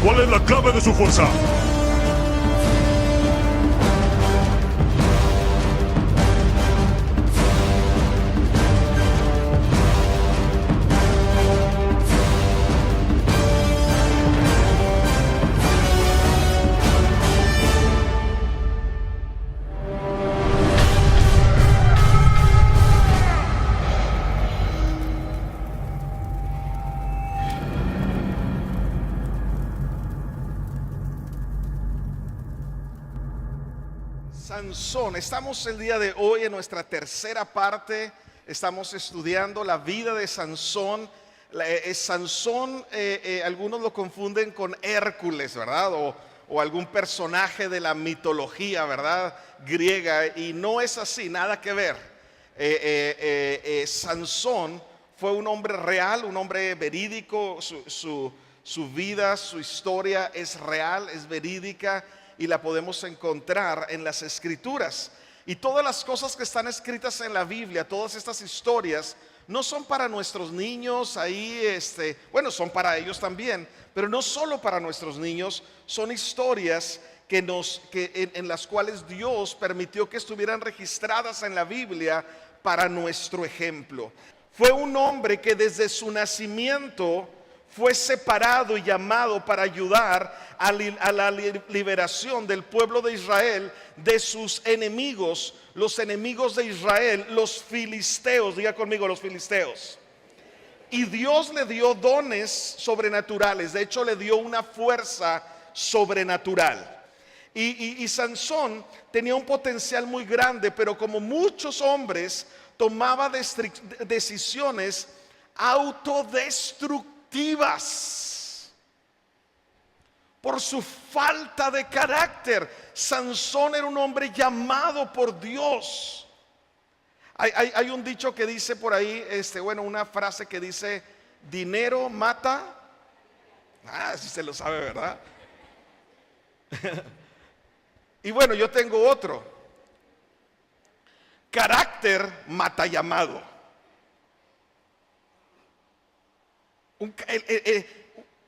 ¿Cuál es la clave de su fuerza? Sansón, estamos el día de hoy en nuestra tercera parte, estamos estudiando la vida de Sansón. Sansón, algunos lo confunden con Hércules, ¿verdad? O algún personaje de la mitología, ¿verdad? Griega, y no es así, nada que ver. Sansón fue un hombre real, un hombre verídico, su vida, su historia es real, es verídica, y la podemos encontrar en las escrituras. Y todas las cosas que están escritas en la Biblia, todas estas historias, no son para nuestros niños ahí, bueno, son para ellos también, pero no solo para nuestros niños, son historias en las cuales Dios permitió que estuvieran registradas en la Biblia para nuestro ejemplo. Fue un hombre que desde su nacimiento fue separado y llamado para ayudar a la liberación del pueblo de Israel de sus enemigos, los enemigos de Israel, los filisteos. Diga conmigo, los filisteos. Y Dios le dio dones sobrenaturales, de hecho le dio una fuerza sobrenatural. Y Sansón tenía un potencial muy grande, pero como muchos hombres tomaba decisiones autodestructivas por su falta de carácter. Sansón era un hombre llamado por Dios. Hay un dicho que dice por ahí, bueno, una frase que dice: dinero mata. Si se lo sabe, ¿verdad? Y bueno, yo tengo otro: carácter mata llamado.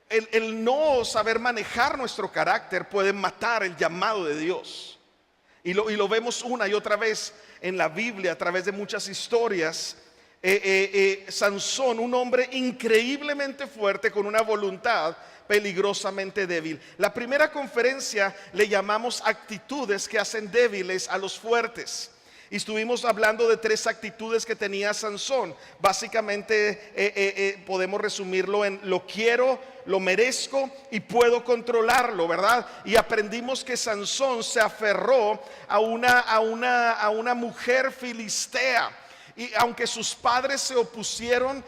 El no saber manejar nuestro carácter puede matar el llamado de Dios. Y lo vemos una y otra vez en la Biblia a través de muchas historias. Sansón, un hombre increíblemente fuerte con una voluntad peligrosamente débil. La primera conferencia le llamamos actitudes que hacen débiles a los fuertes. Y estuvimos hablando de tres actitudes que tenía Sansón. Básicamente podemos resumirlo en: lo quiero, lo merezco y puedo controlarlo, ¿verdad? Y aprendimos que Sansón se aferró a una mujer filistea. Y aunque sus padres se opusieron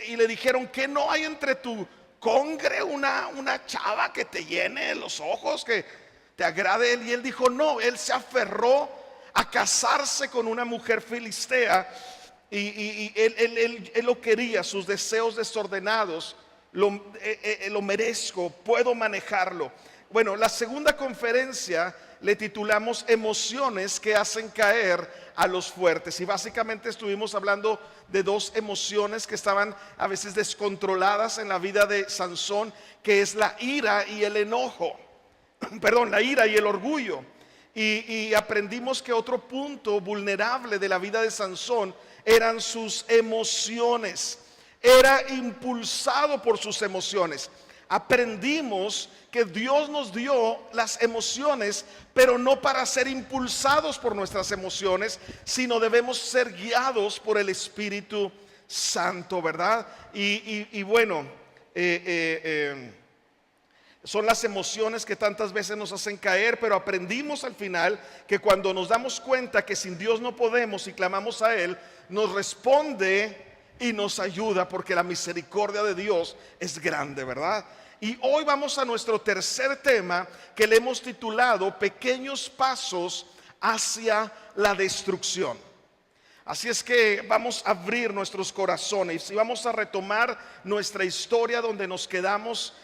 y le dijeron: que no hay entre tu congre una chava que te llene los ojos, que te agrade él. Y él dijo no, él se aferró a casarse con una mujer filistea, y él lo quería, sus deseos desordenados. Lo merezco, puedo manejarlo. Bueno, la segunda conferencia le titulamos emociones que hacen caer a los fuertes, y básicamente estuvimos hablando de dos emociones que estaban a veces descontroladas en la vida de Sansón, que es la ira y el enojo. Perdón, la ira y el orgullo. Y aprendimos que otro punto vulnerable de la vida de Sansón eran sus emociones. Era impulsado por sus emociones. Aprendimos que Dios nos dio las emociones, pero no para ser impulsados por nuestras emociones, sino debemos ser guiados por el Espíritu Santo, ¿verdad? Y bueno, son las emociones que tantas veces nos hacen caer, pero aprendimos al final que cuando nos damos cuenta que sin Dios no podemos y clamamos a Él, nos responde y nos ayuda, porque la misericordia de Dios es grande, ¿verdad? Y hoy vamos a nuestro tercer tema, que le hemos titulado Pequeños pasos hacia la destrucción. Así es que vamos a abrir nuestros corazones y vamos a retomar nuestra historia donde nos quedamos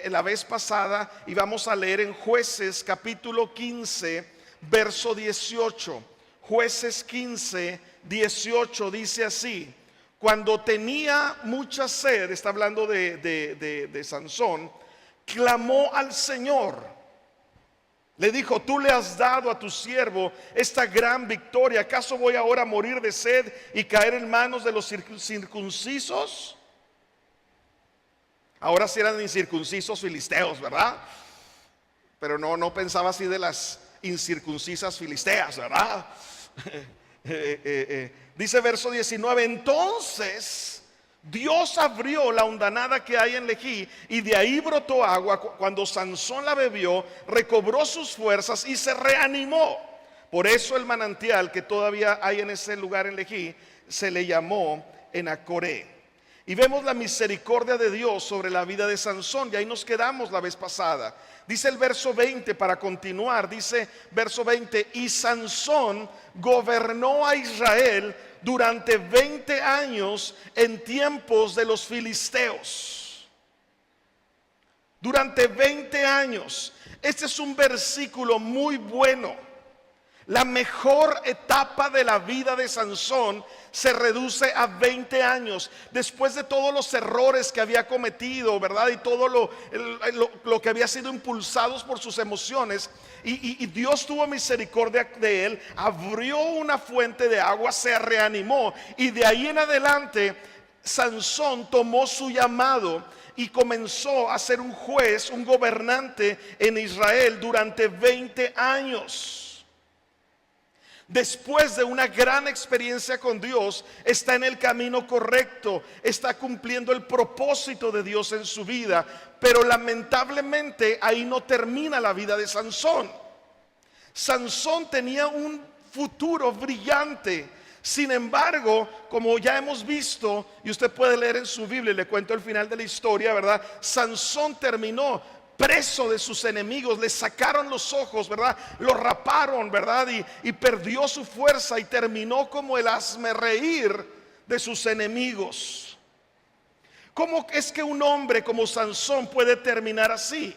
la vez pasada, y vamos a leer en Jueces capítulo 15, verso 18. Jueces 15, 18 dice así: cuando tenía mucha sed, está hablando de Sansón, clamó al Señor. Le dijo: tú le has dado a tu siervo esta gran victoria. ¿Acaso voy ahora a morir de sed y caer en manos de los circuncisos? Ahora sí eran incircuncisos filisteos, ¿verdad? Pero no pensaba así de las incircuncisas filisteas, ¿verdad? Dice verso 19: entonces Dios abrió la hondanada que hay en Lejí, y de ahí brotó agua. Cuando Sansón la bebió, recobró sus fuerzas y se reanimó. Por eso el manantial que todavía hay en ese lugar en Lejí se le llamó Enacoré. Y vemos la misericordia de Dios sobre la vida de Sansón, y ahí nos quedamos la vez pasada. Dice el verso 20, para continuar, dice verso 20: y Sansón gobernó a Israel durante 20 años en tiempos de los filisteos. Durante 20 años. Este es un versículo muy bueno. La mejor etapa de la vida de Sansón se reduce a 20 años. Después de todos los errores que había cometido, ¿verdad? Y todo lo que había sido impulsados por sus emociones. Y Dios tuvo misericordia de él. Abrió una fuente de agua, se reanimó. Y de ahí en adelante Sansón tomó su llamado y comenzó a ser un juez, un gobernante en Israel durante 20 años. Después de una gran experiencia con Dios, está en el camino correcto, está cumpliendo el propósito de Dios en su vida. Pero lamentablemente ahí no termina la vida de Sansón. Sansón tenía un futuro brillante. Sin embargo, como ya hemos visto, y usted puede leer en su Biblia, le cuento el final de la historia, ¿verdad? Sansón terminó preso de sus enemigos, le sacaron los ojos, ¿verdad? Lo raparon, ¿verdad? Y perdió su fuerza y terminó como el hazmerreír de sus enemigos. ¿Cómo es que un hombre como Sansón puede terminar así?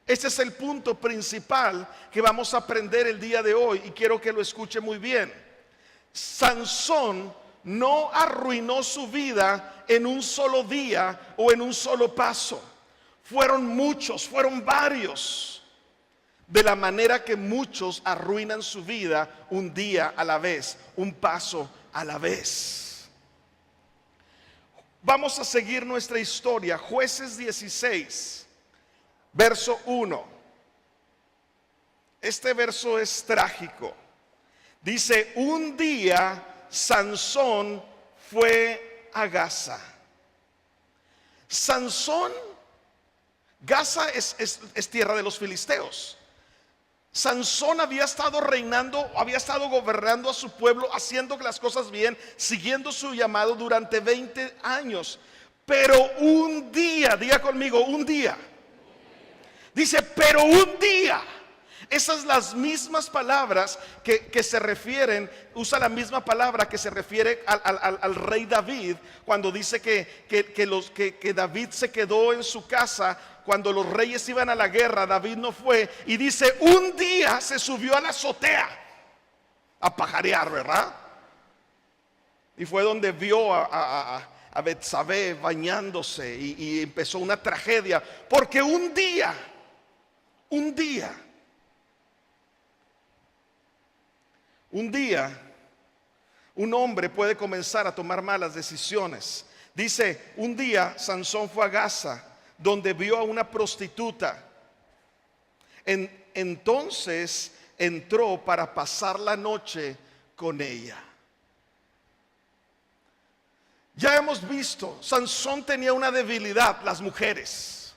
Este es el punto principal que vamos a aprender el día de hoy, y quiero que lo escuche muy bien. Sansón no arruinó su vida en un solo día o en un solo paso. Fueron muchos, fueron varios. De la manera que muchos arruinan su vida un día a la vez, un paso a la vez. Vamos a seguir nuestra historia. Jueces 16, verso 1. Este verso es trágico. Dice: un día Sansón fue a Gaza. Sansón, Gaza es tierra de los filisteos. Sansón había estado reinando, había estado gobernando a su pueblo, haciendo las cosas bien, siguiendo su llamado durante 20 años. Pero un día, diga conmigo, un día. Dice, pero un día. Esas las mismas palabras que se refieren, usa la misma palabra que se refiere al rey David, cuando dice que David se quedó en su casa cuando los reyes iban a la guerra. David no fue, y dice, un día se subió a la azotea a pajarear, ¿verdad? Y fue donde vio a Betsabé bañándose, y empezó una tragedia, porque un día un hombre puede comenzar a tomar malas decisiones. Dice, un día Sansón fue a Gaza, donde vio a una prostituta. Entonces entró para pasar la noche con ella. Ya hemos visto, Sansón tenía una debilidad, las mujeres.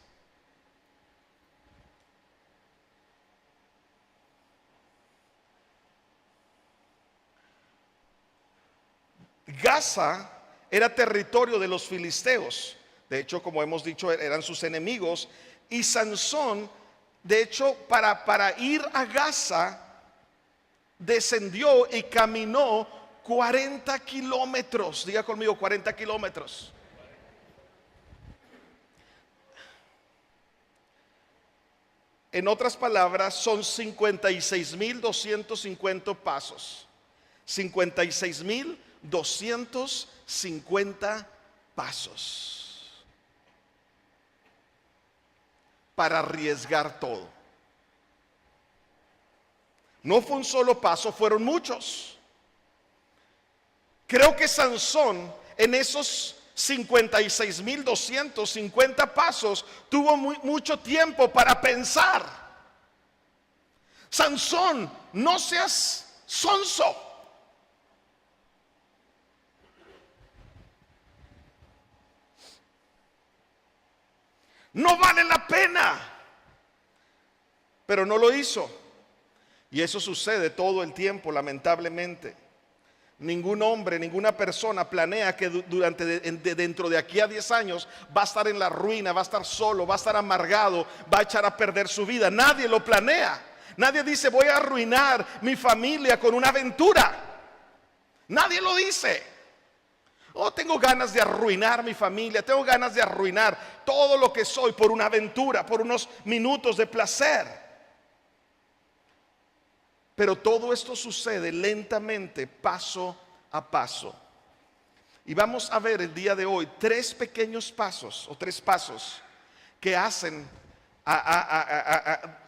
Gaza era territorio de los filisteos. De hecho, como hemos dicho, eran sus enemigos. Y Sansón, de hecho, para ir a Gaza, descendió y caminó 40 kilómetros. Diga conmigo, 40 kilómetros. En otras palabras, son 56.250 pasos. 56.250 pasos. Para arriesgar todo. No fue un solo paso, fueron muchos. Creo que Sansón en esos 56.250 pasos tuvo mucho tiempo para pensar. Sansón, no seas sonso. No vale la pena. Pero no lo hizo. Y eso sucede todo el tiempo, lamentablemente. Ningún hombre, ninguna persona planea que dentro de aquí a 10 años va a estar en la ruina, va a estar solo, va a estar amargado, va a echar a perder su vida. Nadie lo planea. Nadie dice, voy a arruinar mi familia con una aventura. Nadie lo dice. Oh, tengo ganas de arruinar mi familia, tengo ganas de arruinar todo lo que soy por una aventura, por unos minutos de placer. Pero todo esto sucede lentamente, paso a paso. Y vamos a ver el día de hoy 3 pequeños pasos o 3 pasos que hacen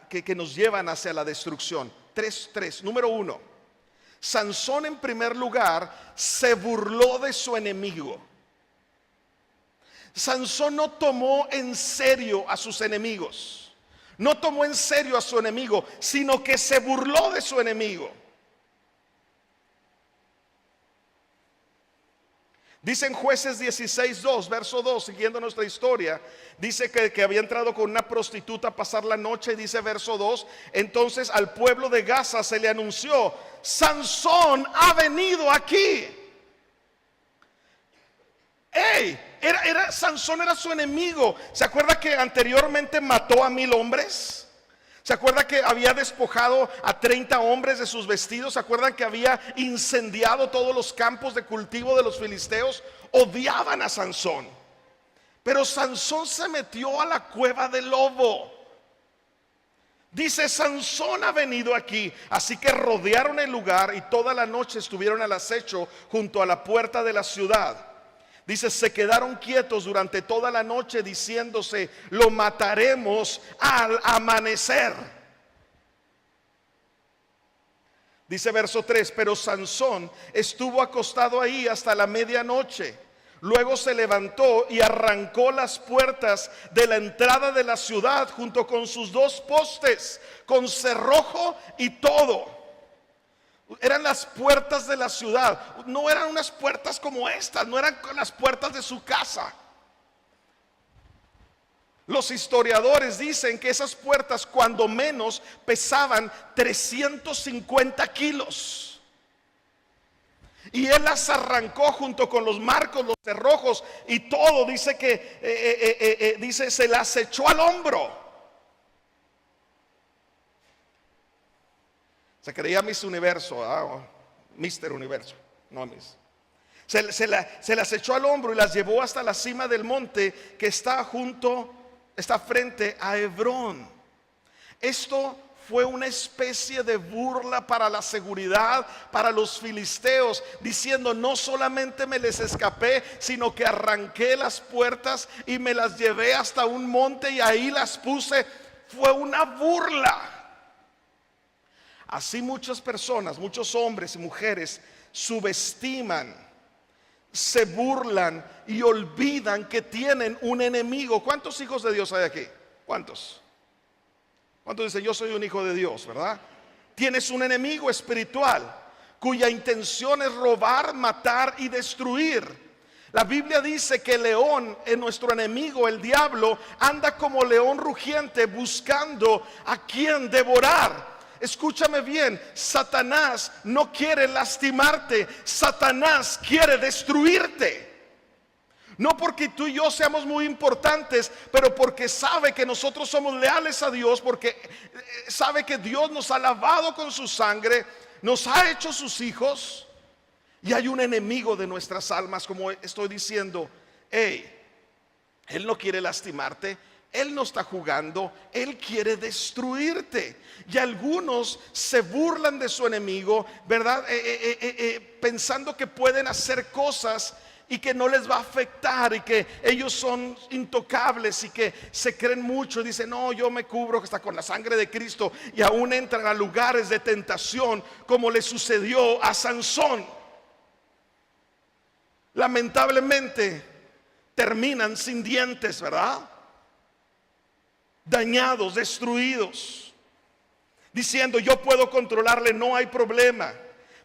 que nos llevan hacia la destrucción. 3. Número 1. Sansón, en primer lugar, se burló de su enemigo. Sansón no tomó en serio a sus enemigos. No tomó en serio a su enemigo, sino que se burló de su enemigo. Dice en Jueces 16:2, verso 2, siguiendo nuestra historia, dice que había entrado con una prostituta a pasar la noche. Y dice verso 2, entonces al pueblo de Gaza se le anunció, Sansón ha venido aquí. Sansón era su enemigo. ¿Se acuerda que anteriormente mató a 1000 hombres? ¿Se acuerda que había despojado a 30 hombres de sus vestidos? ¿Se acuerdan que había incendiado todos los campos de cultivo de los filisteos? Odiaban a Sansón. Pero Sansón se metió a la cueva del lobo. Dice, Sansón ha venido aquí. Así que rodearon el lugar y toda la noche estuvieron al acecho junto a la puerta de la ciudad. Dice, se quedaron quietos durante toda la noche diciéndose, lo mataremos al amanecer. Dice verso 3, pero Sansón estuvo acostado ahí hasta la medianoche. Luego se levantó y arrancó las puertas de la entrada de la ciudad junto con sus 2 postes, con cerrojo y todo. Eran las puertas de la ciudad. No eran unas puertas como estas, no eran las puertas de su casa. Los historiadores dicen que esas puertas cuando menos pesaban 350 kilos. Y él las arrancó junto con los marcos, los cerrojos y todo. Dice que se las echó al hombro. Se creía Miss Universo, Mister Universo, no Miss. Se las echó al hombro y las llevó hasta la cima del monte que está frente a Hebrón. Esto fue una especie de burla para la seguridad, para los filisteos, diciendo, no solamente me les escapé, sino que arranqué las puertas y me las llevé hasta un monte y ahí las puse. Fue una burla. Así muchas personas, muchos hombres y mujeres subestiman, se burlan y olvidan que tienen un enemigo. ¿Cuántos hijos de Dios hay aquí? ¿Cuántos? ¿Cuántos dicen yo soy un hijo de Dios, verdad? Tienes un enemigo espiritual cuya intención es robar, matar y destruir. La Biblia dice que el león, nuestro enemigo, el diablo, anda como león rugiente buscando a quien devorar. Escúchame bien, Satanás no quiere lastimarte, Satanás quiere destruirte. No porque tú y yo seamos muy importantes, pero porque sabe que nosotros somos leales a Dios, porque sabe que Dios nos ha lavado con su sangre, nos ha hecho sus hijos. Y hay un enemigo de nuestras almas, como estoy diciendo. Hey, él no quiere lastimarte, él no está jugando, él quiere destruirte. Y algunos se burlan de su enemigo, ¿verdad? Pensando que pueden hacer cosas y que no les va a afectar, y que ellos son intocables, y que se creen mucho y dicen: no, yo me cubro hasta con la sangre de Cristo. Y aún entran a lugares de tentación, como le sucedió a Sansón. Lamentablemente terminan sin dientes, ¿verdad? Dañados, destruidos, diciendo: yo puedo controlarle, no hay problema.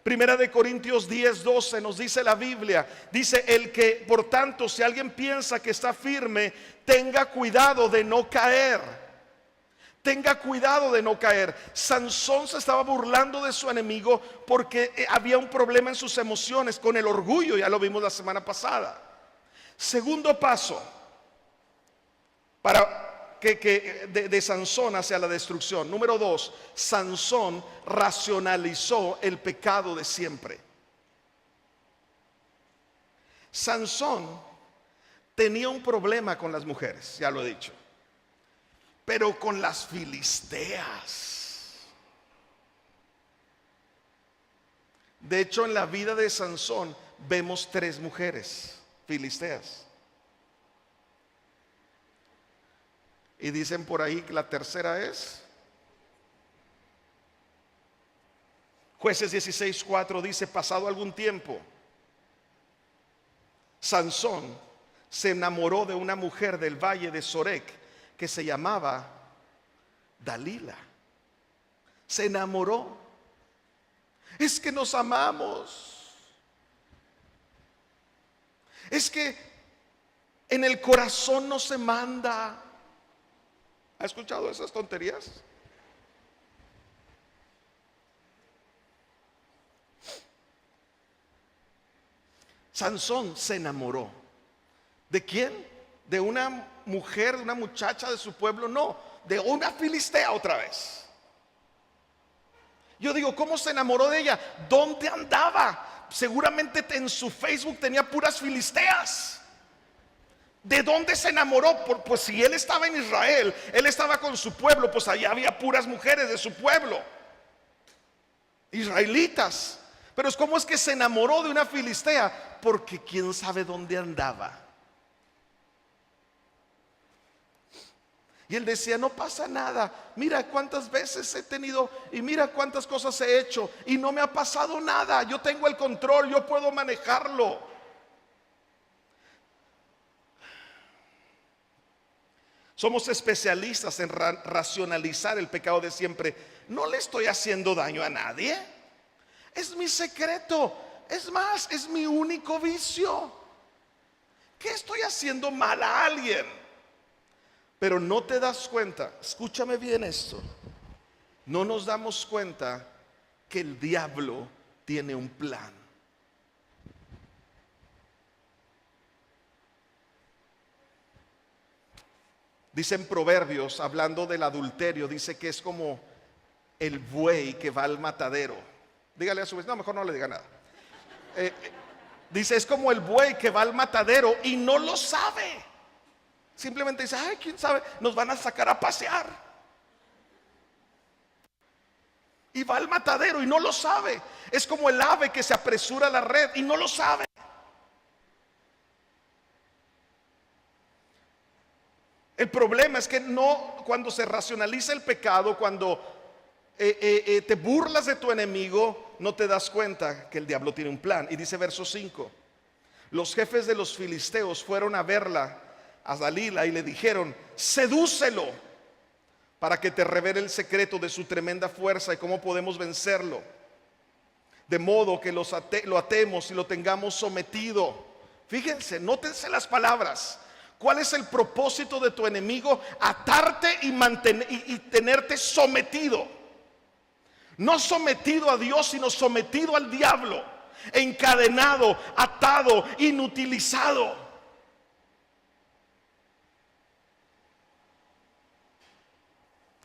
Primera de Corintios 10:12 nos dice la Biblia, dice: el que, por tanto, si alguien piensa que está firme, tenga cuidado de no caer. Tenga cuidado de no caer. Sansón se estaba burlando de su enemigo porque había un problema en sus emociones con el orgullo. Ya lo vimos la semana pasada. Segundo paso para de Sansón hacia la destrucción. Número 2, Sansón racionalizó el pecado de siempre. Sansón tenía un problema con las mujeres, ya lo he dicho, pero con las filisteas. De hecho, en la vida de Sansón vemos 3 mujeres filisteas. Y dicen por ahí que la tercera es Jueces 16:4 dice: pasado algún tiempo, Sansón se enamoró de una mujer del valle de Sorek que se llamaba Dalila. Se enamoró. Es que nos amamos. Es que en el corazón no se manda. ¿Ha escuchado esas tonterías? Sansón se enamoró. ¿De quién? ¿De una mujer, de una muchacha de su pueblo? No, de una filistea otra vez. Yo digo, ¿cómo se enamoró de ella? ¿Dónde andaba? Seguramente en su Facebook tenía puras filisteas. ¿De dónde se enamoró? Pues si él estaba en Israel, él estaba con su pueblo, pues allá había puras mujeres de su pueblo, israelitas. Pero ¿cómo es que se enamoró de una filistea? Porque quién sabe dónde andaba. Y él decía: no pasa nada, mira cuántas veces he tenido y mira cuántas cosas he hecho y no me ha pasado nada, yo tengo el control, yo puedo manejarlo. Somos especialistas en racionalizar el pecado de siempre. No le estoy haciendo daño a nadie, es mi secreto, es más, es mi único vicio. ¿Qué estoy haciendo mal a alguien? Pero no te das cuenta, escúchame bien esto, no nos damos cuenta que el diablo tiene un plan. Dicen Proverbios, hablando del adulterio, dice que es como el buey que va al matadero. Dígale a su vez, no, mejor no le diga nada. Dice, es como el buey que va al matadero y no lo sabe. Simplemente dice: ay, quién sabe, nos van a sacar a pasear. Y va al matadero y no lo sabe. Es como el ave que se apresura a la red y no lo sabe. El problema es que no, cuando se racionaliza el pecado, cuando te burlas de tu enemigo, no te das cuenta que el diablo tiene un plan. Y dice verso 5: los jefes de los filisteos fueron a verla, a Dalila, y le dijeron: sedúcelo para que te revele el secreto de su tremenda fuerza y cómo podemos vencerlo, de modo que lo atemos y lo tengamos sometido. Fíjense, nótense las palabras. ¿Cuál es el propósito de tu enemigo? Atarte y mantener y tenerte sometido. No sometido a Dios, sino sometido al diablo, encadenado, atado, inutilizado.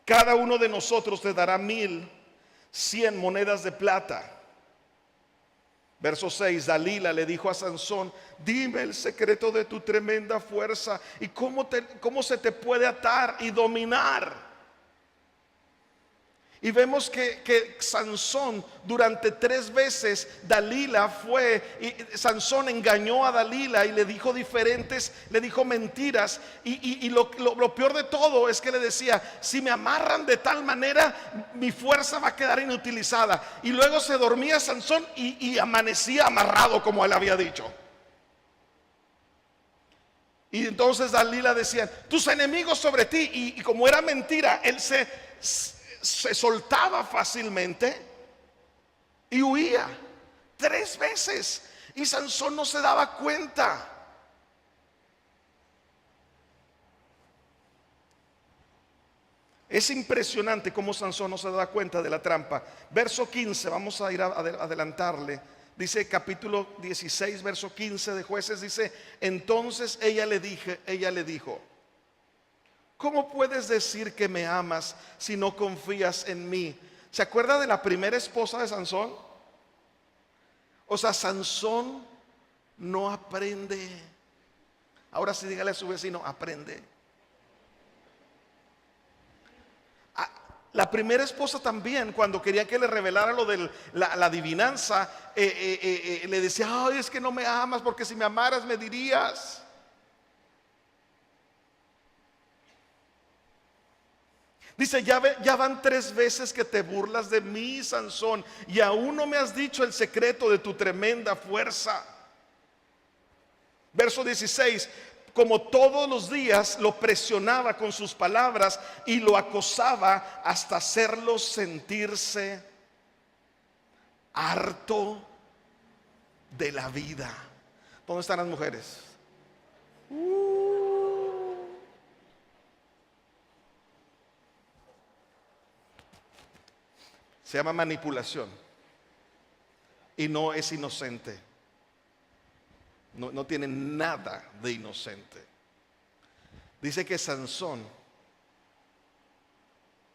Cada uno de nosotros te dará 1,100 monedas de plata. Verso 6, Dalila le dijo a Sansón: dime el secreto de tu tremenda fuerza y cómo se te puede atar y dominar. Y vemos que Sansón, durante 3 veces Dalila Sansón engañó a Dalila y le dijo mentiras. Y lo peor de todo es que le decía: si me amarran de tal manera, mi fuerza va a quedar inutilizada. Y luego se dormía Sansón y amanecía amarrado, como él había dicho. Y entonces Dalila decía: tus enemigos sobre ti. Y como era mentira, él se soltaba fácilmente y huía 3 veces, y Sansón no se daba cuenta. Es impresionante cómo Sansón no se da cuenta de la trampa. Verso 15, vamos a ir a adelantarle. Dice capítulo 16, verso 15 de Jueces, dice: entonces ella le dijo: ¿cómo puedes decir que me amas si no confías en mí? ¿Se acuerda de la primera esposa de Sansón? O sea, Sansón no aprende. Ahora sí, dígale a su vecino: aprende. La primera esposa también, cuando quería que le revelara lo de la adivinanza, le decía: ay, es que no me amas, porque si me amaras me dirías. Dice: ya van 3 veces que te burlas de mí, Sansón, y aún no me has dicho el secreto de tu tremenda fuerza. Verso 16: como todos los días lo presionaba con sus palabras y lo acosaba hasta hacerlo sentirse harto de la vida. ¿Dónde están las mujeres? Se llama manipulación y no es inocente. No tiene nada de inocente. Dice que Sansón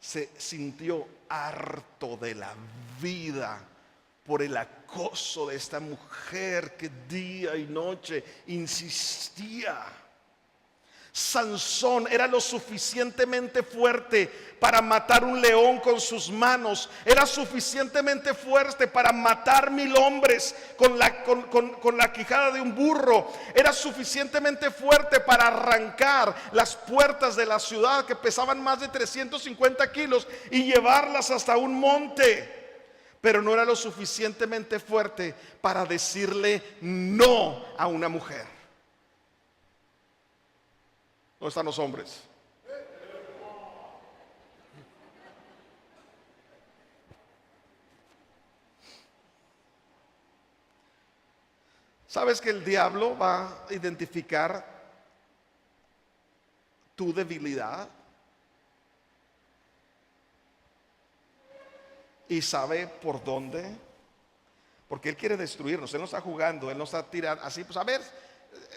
se sintió harto de la vida por el acoso de esta mujer que día y noche insistía. Sansón era lo suficientemente fuerte para matar un león con sus manos. Era suficientemente fuerte para matar 1,000 hombres con la quijada de un burro. Era suficientemente fuerte para arrancar las puertas de la ciudad, que pesaban más de 350 kilos, y llevarlas hasta un monte. Pero no era lo suficientemente fuerte para decirle no a una mujer. ¿Dónde están los hombres? ¿Sabes que el diablo va a identificar tu debilidad? Y sabe por dónde. Porque él quiere destruirnos. Él no está jugando, él no está tirando así, pues a ver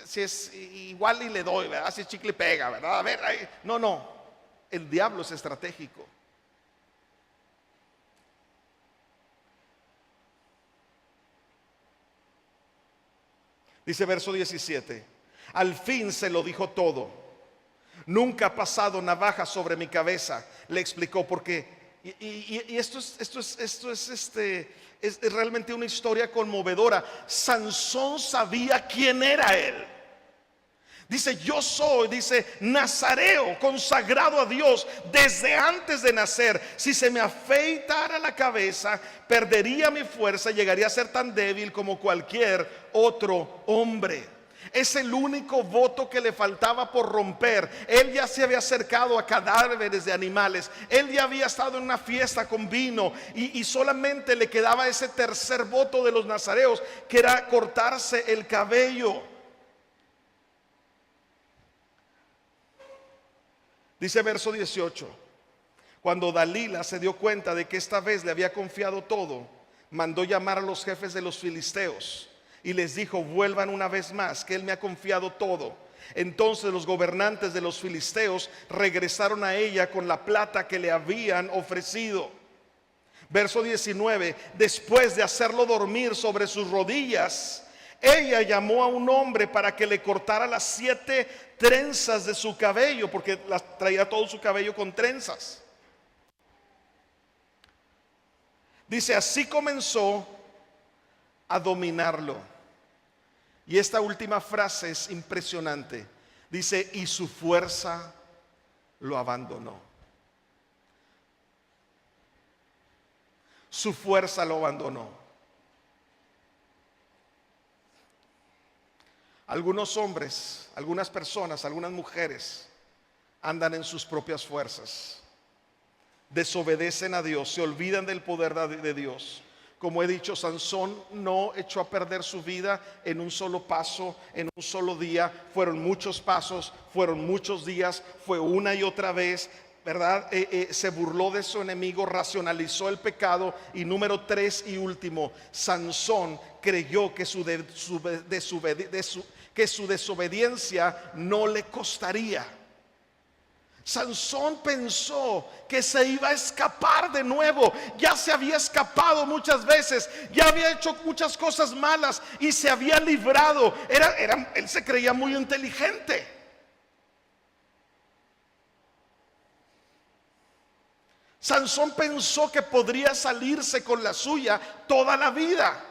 si es igual y le doy, ¿verdad? Si es chicle y pega, ¿verdad? A ver, ahí. No, el diablo es estratégico. Dice verso 17: al fin se lo dijo todo. Nunca ha pasado navaja sobre mi cabeza, le explicó, porque esto es realmente una historia conmovedora. Sansón sabía quién era él. Dice: yo soy, nazareo, consagrado a Dios desde antes de nacer. Si se me afeitara la cabeza, perdería mi fuerza y llegaría a ser tan débil como cualquier otro hombre. Es el único voto que le faltaba por romper. Él ya se había acercado a cadáveres de animales. Él ya había estado en una fiesta con vino y solamente le quedaba ese tercer voto de los nazareos, que era cortarse el cabello. Dice verso 18: cuando Dalila se dio cuenta de que esta vez le había confiado todo, mandó llamar a los jefes de los filisteos y les dijo: vuelvan una vez más, que él me ha confiado todo. Entonces los gobernantes de los filisteos regresaron a ella con la plata que le habían ofrecido. Verso 19: después de hacerlo dormir sobre sus rodillas, ella llamó a un hombre para que le cortara las 7 trenzas de su cabello, porque traía todo su cabello con trenzas. Dice, así comenzó a dominarlo. Y esta última frase es impresionante. Dice, y su fuerza lo abandonó. Su fuerza lo abandonó. Algunos hombres, algunas personas, algunas mujeres andan en sus propias fuerzas. Desobedecen a Dios, se olvidan del poder de Dios. Como he dicho, Sansón no echó a perder su vida en un solo paso, en un solo día. Fueron muchos pasos, fueron muchos días, fue una y otra vez, ¿verdad? Se burló de su enemigo, racionalizó el pecado. Y número 3 y último, Sansón creyó que su desobediencia no le costaría. Sansón pensó que se iba a escapar de nuevo. Ya se había escapado muchas veces, ya había hecho muchas cosas malas y se había librado. Él se creía muy inteligente. Sansón pensó que podría salirse con la suya toda la vida.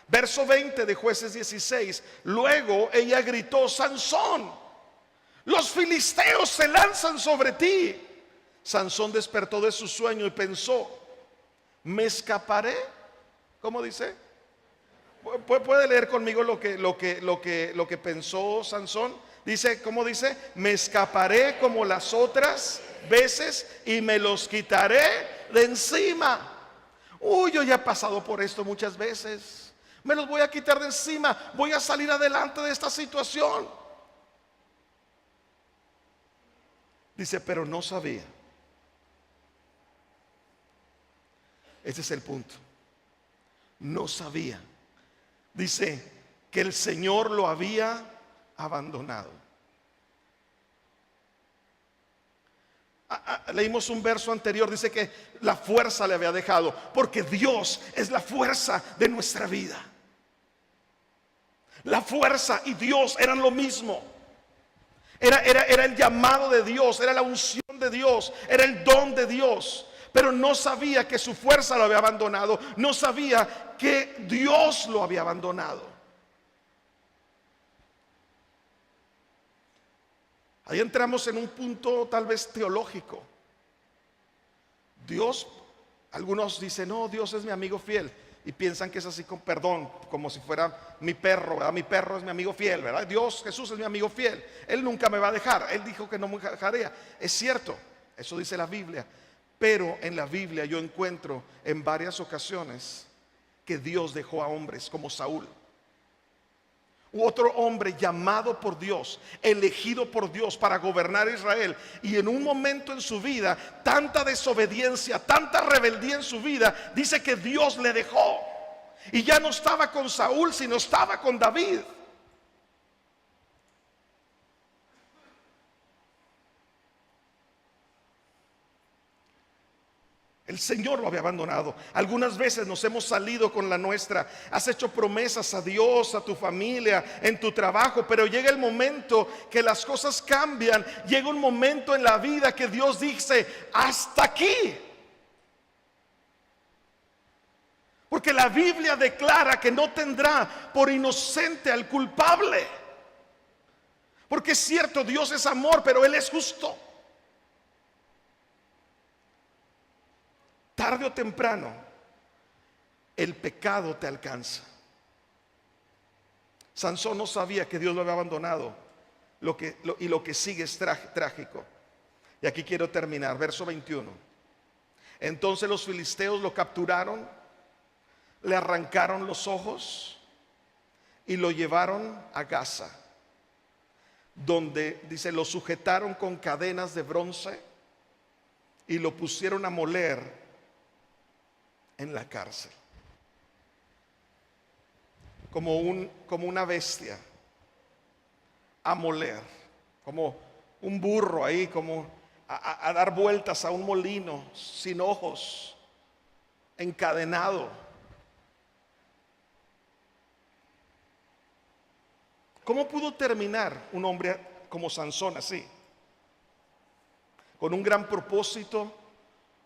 Verso 20 de Jueces 16. Luego ella gritó: Sansón, los filisteos se lanzan sobre ti. Sansón despertó de su sueño y pensó: ¿me escaparé? ¿Cómo dice? ¿Puede leer conmigo lo que pensó Sansón? Dice, ¿cómo dice? Me escaparé como las otras veces y me los quitaré de encima. Uy, yo ya he pasado por esto muchas veces. Me los voy a quitar de encima. Voy a salir adelante de esta situación. Dice, pero no sabía. Ese es el punto. No sabía. Dice que el Señor lo había abandonado. Leímos un verso anterior, dice que la fuerza le había dejado, porque Dios es la fuerza de nuestra vida. La fuerza y Dios eran lo mismo. Era el llamado de Dios, era la unción de Dios, era el don de Dios. Pero no sabía que su fuerza lo había abandonado. No sabía que Dios lo había abandonado. Ahí entramos en un punto tal vez teológico. Dios, algunos dicen, no, Dios es mi amigo fiel. Y piensan que es así con perdón, como si fuera mi perro, ¿verdad? Mi perro es mi amigo fiel, ¿verdad? Dios, Jesús es mi amigo fiel. Él nunca me va a dejar. Él dijo que no me dejaría. Es cierto, eso dice la Biblia. Pero en la Biblia yo encuentro en varias ocasiones que Dios dejó a hombres como Saúl. Otro hombre llamado por Dios, elegido por Dios para gobernar Israel, y en un momento en su vida, tanta desobediencia, tanta rebeldía en su vida, dice que Dios le dejó. Y ya no estaba con Saúl, sino estaba con David. El Señor lo había abandonado. Algunas veces nos hemos salido con la nuestra. Has hecho promesas a Dios, a tu familia, en tu trabajo, pero llega el momento que las cosas cambian. Llega un momento en la vida que Dios dice, hasta aquí. Porque la Biblia declara que no tendrá por inocente al culpable. Porque es cierto, Dios es amor, pero Él es justo. Tarde o temprano, el pecado te alcanza. Sansón no sabía que Dios lo había abandonado. Y lo que sigue es trágico. Y aquí quiero terminar, verso 21. Entonces los filisteos lo capturaron, le arrancaron los ojos y lo llevaron a Gaza. donde dice, lo sujetaron con cadenas de bronce y lo pusieron a moler en la cárcel, como una bestia, a moler, como un burro ahí, como a dar vueltas a un molino, sin ojos, encadenado. ¿Cómo pudo terminar un hombre como Sansón así? Con un gran propósito,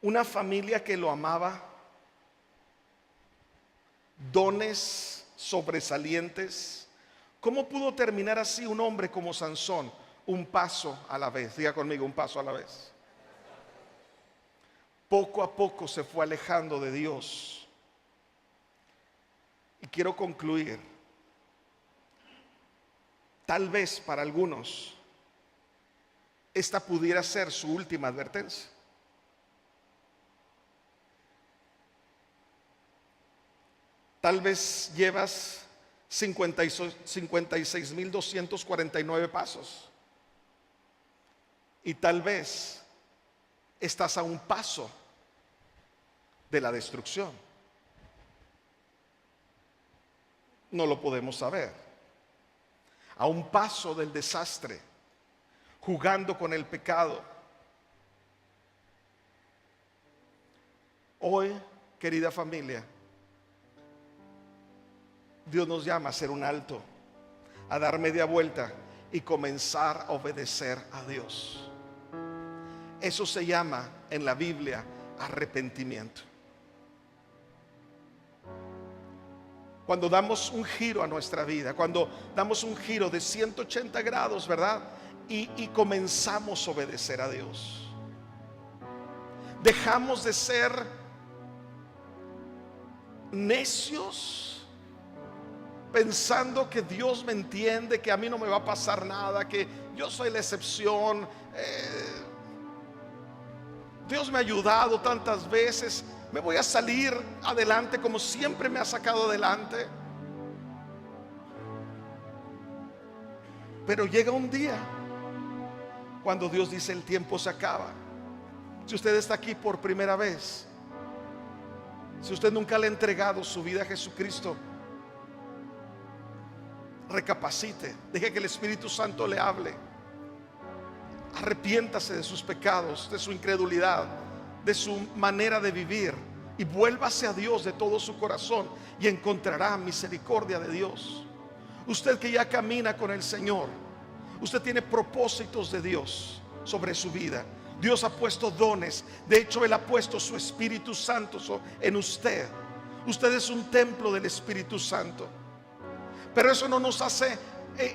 una familia que lo amaba, dones sobresalientes. ¿Cómo pudo terminar así un hombre como Sansón? Un paso a la vez. Diga conmigo, un paso a la vez. Poco a poco se fue alejando de Dios. Y quiero concluir. Tal vez para algunos esta pudiera ser su última advertencia. Tal vez llevas 56.249 pasos. Y tal vez estás a un paso de la destrucción. No lo podemos saber. A un paso del desastre, jugando con el pecado. Hoy, querida familia, Dios nos llama a hacer un alto, a dar media vuelta y comenzar a obedecer a Dios. Eso se llama en la Biblia arrepentimiento. Cuando damos un giro a nuestra vida, cuando damos un giro de 180 grados, ¿verdad? Y comenzamos a obedecer a Dios. Dejamos de ser necios, pensando que Dios me entiende, que a mí no me va a pasar nada, que yo soy la excepción. Dios me ha ayudado tantas veces, me voy a salir adelante como siempre me ha sacado adelante. Pero llega un día cuando Dios dice el tiempo se acaba. Si usted está aquí por primera vez, si usted nunca le ha entregado su vida a Jesucristo, recapacite, deje que el Espíritu Santo le hable. Arrepiéntase de sus pecados, de su incredulidad, de su manera de vivir, y vuélvase a Dios de todo su corazón y encontrará misericordia de Dios. Usted que ya camina con el Señor, usted tiene propósitos de Dios sobre su vida. Dios ha puesto dones. De hecho, Él ha puesto su Espíritu Santo en usted. Usted es un templo del Espíritu Santo. Pero eso no nos hace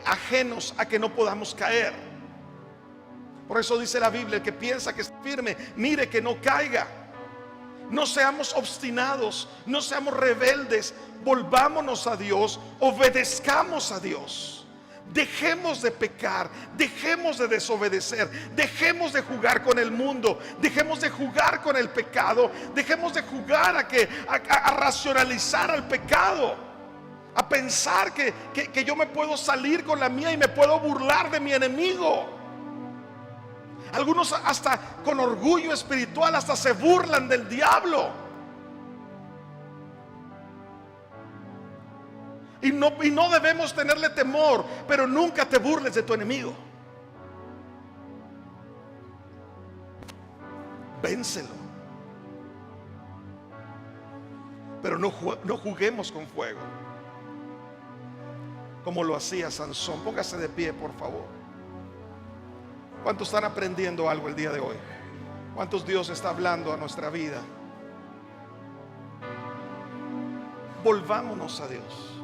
ajenos a que no podamos caer. Por eso dice la Biblia: el que piensa que está firme, mire que no caiga. No seamos obstinados, no seamos rebeldes. Volvámonos a Dios, obedezcamos a Dios. Dejemos de pecar, dejemos de desobedecer, dejemos de jugar con el mundo, dejemos de jugar con el pecado, dejemos de jugar a racionalizar al pecado, a pensar que yo me puedo salir con la mía y me puedo burlar de mi enemigo. Algunos hasta con orgullo espiritual hasta se burlan del diablo. Y no debemos tenerle temor, pero nunca te burles de tu enemigo. Vénselo. Pero no juguemos con fuego, como lo hacía Sansón. Póngase de pie, por favor. ¿Cuántos están aprendiendo algo el día de hoy? ¿Cuántos Dios está hablando a nuestra vida? Volvámonos a Dios.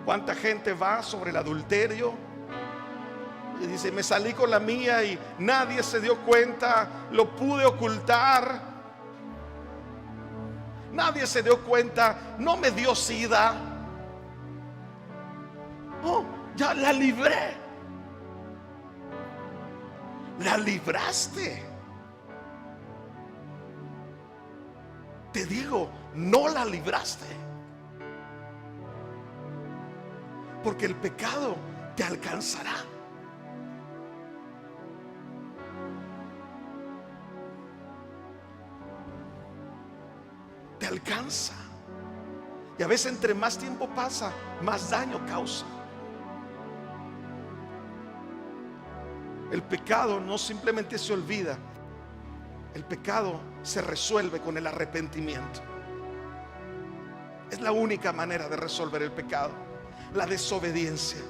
¿Cuánta gente va sobre el adulterio y dice: me salí con la mía y nadie se dio cuenta, lo pude ocultar, nadie se dio cuenta, no me dio sida? Oh, ya la libré. La libraste. Te digo, no la libraste. Porque el pecado te alcanzará. Te alcanza. Y a veces entre más tiempo pasa, más daño causa. El pecado no simplemente se olvida. El pecado se resuelve con el arrepentimiento. Es la única manera de resolver el pecado. La desobediencia,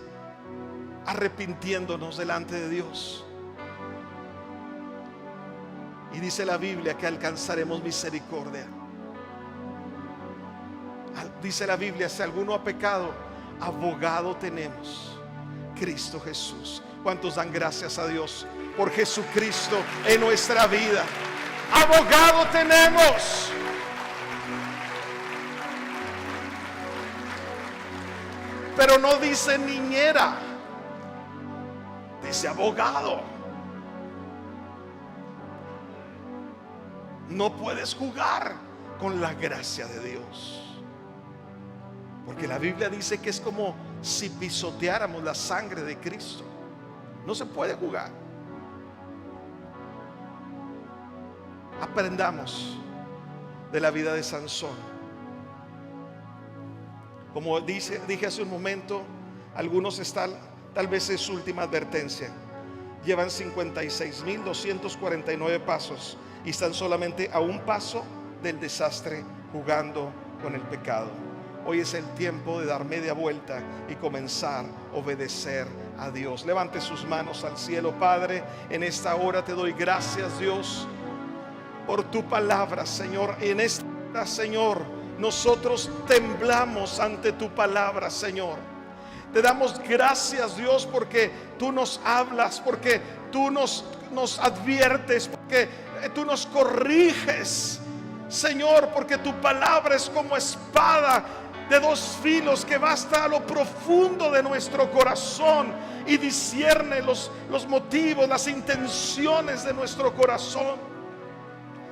arrepintiéndonos delante de Dios. Y dice la Biblia que alcanzaremos misericordia. Dice la Biblia, si alguno ha pecado, abogado tenemos, Cristo Jesús. ¿Cuántos dan gracias a Dios por Jesucristo en nuestra vida? Abogado tenemos. Pero no dice niñera, dice abogado. No puedes jugar con la gracia de Dios, porque la Biblia dice que es como si pisoteáramos la sangre de Cristo. No se puede jugar. Aprendamos de la vida de Sansón. Como dije hace un momento, algunos están, tal vez es su última advertencia. Llevan 56.249 pasos y están solamente a un paso del desastre, jugando con el pecado. Hoy es el tiempo de dar media vuelta y comenzar a obedecer a Dios. Levante sus manos al cielo. Padre, en esta hora te doy gracias, Dios, por tu palabra, Señor. En esta hora, Señor, nosotros temblamos ante tu palabra, Señor. Te damos gracias, Dios, porque tú nos hablas, porque tú nos adviertes, porque tú nos corriges, Señor, porque tu palabra es como espada de dos filos que va hasta lo profundo de nuestro corazón y discierne los motivos, las intenciones de nuestro corazón.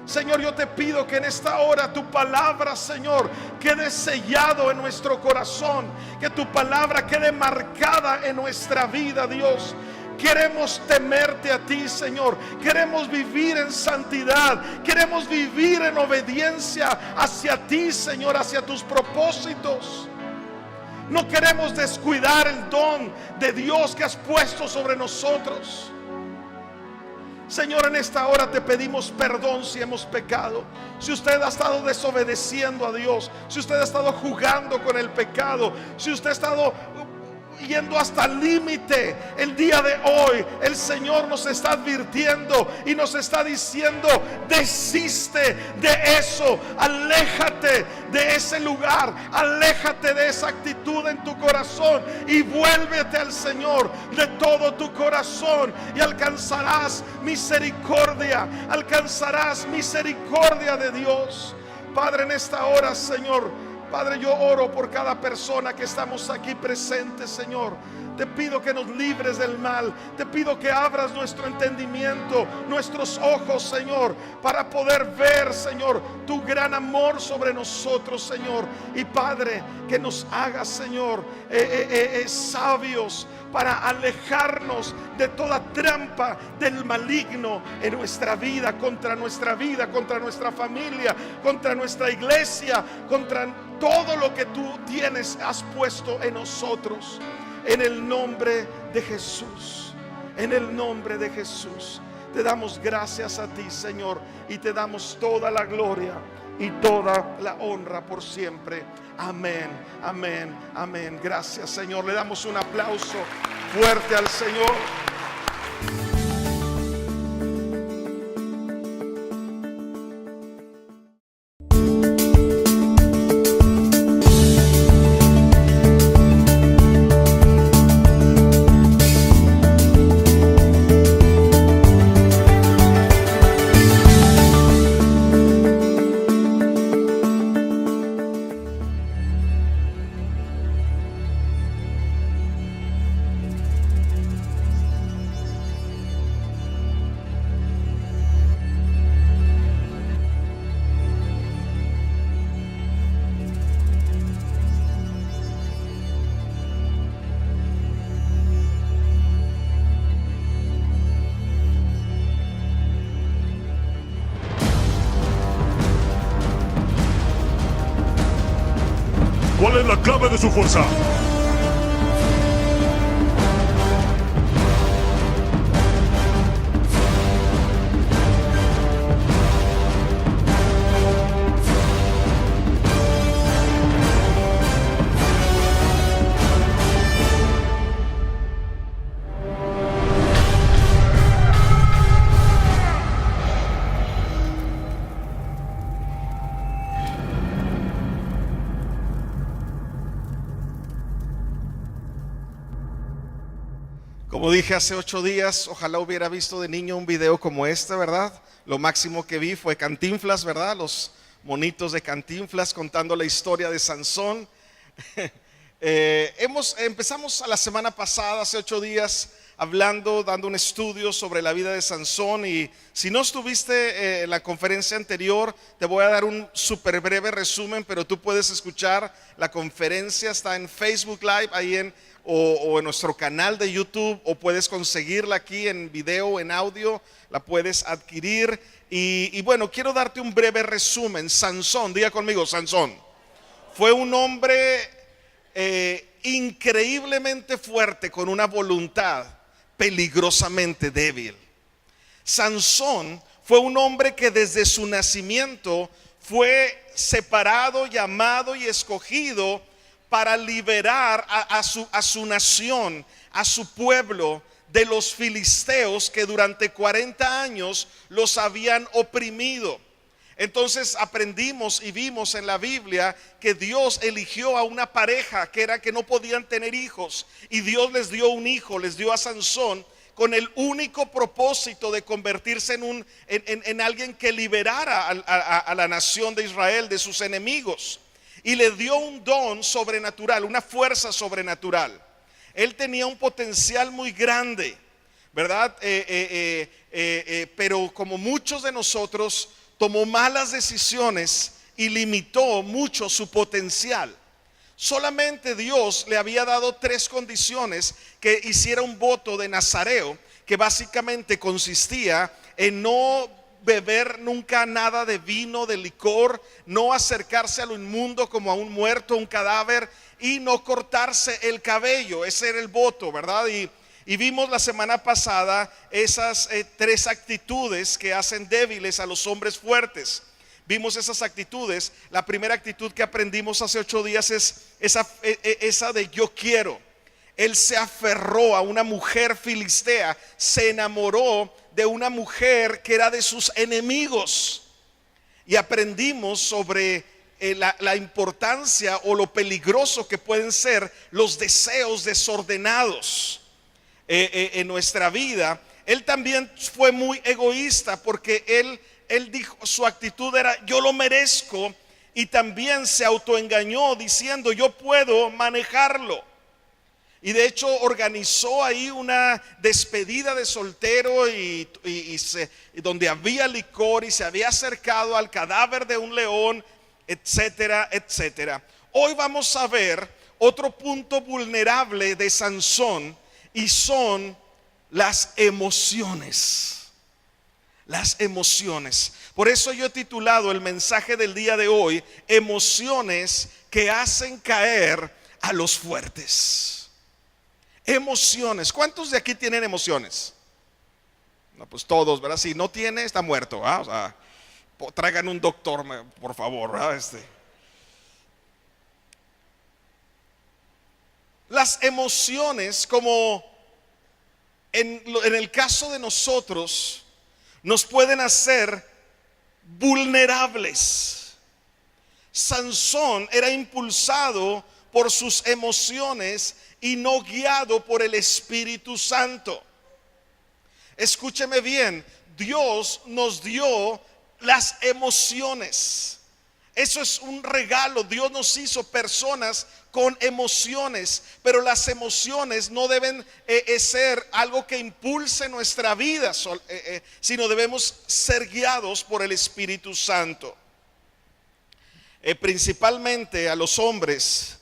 Señor, yo te pido que en esta hora tu palabra, Señor, quede sellado en nuestro corazón, que tu palabra quede marcada en nuestra vida, Dios. Queremos temerte a ti, Señor. Queremos vivir en santidad. Queremos vivir en obediencia hacia ti, Señor, hacia tus propósitos. No queremos descuidar el don de Dios que has puesto sobre nosotros. Señor, en esta hora te pedimos perdón si hemos pecado. Si usted ha estado desobedeciendo a Dios, si usted ha estado jugando con el pecado, si usted ha estado yendo hasta el límite, el día de hoy el Señor nos está advirtiendo y nos está diciendo: desiste de eso, aléjate de ese lugar, aléjate de esa actitud en tu corazón y vuélvete al Señor de todo tu corazón y alcanzarás misericordia, de Dios. Padre, en esta hora, Señor, Padre, yo oro por cada persona que estamos aquí presentes, Señor. Te pido que nos libres del mal. Te pido que abras nuestro entendimiento, nuestros ojos, Señor, para poder ver, Señor, tu gran amor sobre nosotros, Señor. Y Padre, que nos hagas, Señor, sabios para alejarnos de toda trampa del maligno en nuestra vida, contra nuestra familia, contra nuestra iglesia, contra todo lo que tú has puesto en nosotros. En el nombre de Jesús, en el nombre de Jesús, te damos gracias a ti, Señor, y te damos toda la gloria y toda la honra por siempre. Amén, amén, amén. Gracias, Señor. Le damos un aplauso fuerte al Señor. es la clave de su fuerza? Como dije hace 8 días, ojalá hubiera visto de niño un video como este, ¿verdad? Lo máximo que vi fue Cantinflas, ¿verdad? Los monitos de Cantinflas contando la historia de Sansón. Empezamos a la semana pasada, hace 8 días, dando un estudio sobre la vida de Sansón. Y si no estuviste en la conferencia anterior, te voy a dar un súper breve resumen, pero tú puedes escuchar la conferencia, está en Facebook Live, ahí o en nuestro canal de YouTube, o puedes conseguirla aquí en video, en audio, la puedes adquirir. Y bueno, quiero darte un breve resumen. Sansón, diga conmigo, Sansón fue un hombre increíblemente fuerte, con una voluntad peligrosamente débil. Sansón fue un hombre que desde su nacimiento fue separado, llamado y escogido para liberar a su nación, a su pueblo, de los filisteos que durante 40 años los habían oprimido. Entonces aprendimos y vimos en la Biblia que Dios eligió a una pareja que no podían tener hijos, y Dios les dio un hijo, les dio a Sansón, con el único propósito de convertirse en alguien que liberara a la nación de Israel de sus enemigos. Y le dio un don sobrenatural, una fuerza sobrenatural. Él tenía un potencial muy grande, ¿verdad? Pero como muchos de nosotros, tomó malas decisiones y limitó mucho su potencial. Solamente Dios le había dado 3 condiciones: que hiciera un voto de nazareo, que básicamente consistía en no beber nunca nada de vino, de licor, no acercarse a lo inmundo como a un muerto, un cadáver, y no cortarse el cabello. Ese era el voto, ¿verdad? Y vimos la semana pasada esas 3 actitudes que hacen débiles a los hombres fuertes. Vimos esas actitudes. La primera actitud que aprendimos hace 8 días es esa de yo quiero. Él se aferró a una mujer filistea, se enamoró de una mujer que era de sus enemigos. Y aprendimos sobre la importancia o lo peligroso que pueden ser los deseos desordenados en nuestra vida. Él también fue muy egoísta, porque él dijo, su actitud era yo lo merezco, y también se autoengañó diciendo yo puedo manejarlo. Y de hecho organizó ahí una despedida de soltero y donde había licor, y se había acercado al cadáver de un león, etcétera, etcétera. Hoy vamos a ver otro punto vulnerable de Sansón, y son las emociones. Las emociones. Por eso yo he titulado el mensaje del día de hoy: emociones que hacen caer a los fuertes. Emociones. ¿Cuántos de aquí tienen emociones? No, pues todos, ¿verdad? Si no tiene, está muerto, ¿verdad? O sea, traigan un doctor, por favor, ¿verdad? Las emociones, como en el caso de nosotros, nos pueden hacer vulnerables. Sansón era impulsado por sus emociones y no guiado por el Espíritu Santo. Escúcheme bien, Dios nos dio las emociones. Eso es un regalo. Dios nos hizo personas con emociones, pero las emociones no deben ser algo que impulse nuestra vida, sino debemos ser guiados por el Espíritu Santo. Principalmente a los hombres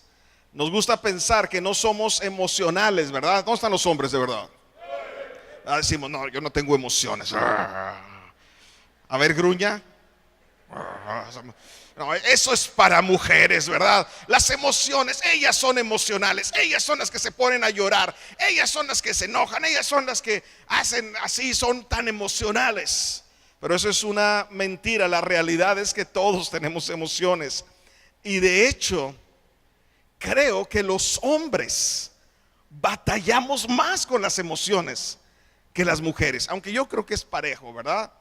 nos gusta pensar que no somos emocionales, ¿verdad? ¿Dónde están los hombres de verdad? Decimos, no, yo no tengo emociones. A ver, gruña. No, eso es para mujeres, ¿verdad? Las emociones, ellas son emocionales, ellas son las que se ponen a llorar, ellas son las que se enojan, ellas son las que hacen así, son tan emocionales. Pero eso es una mentira. La realidad es que todos tenemos emociones. Y de hecho, creo que los hombres batallamos más con las emociones que las mujeres, aunque yo creo que es parejo, ¿verdad?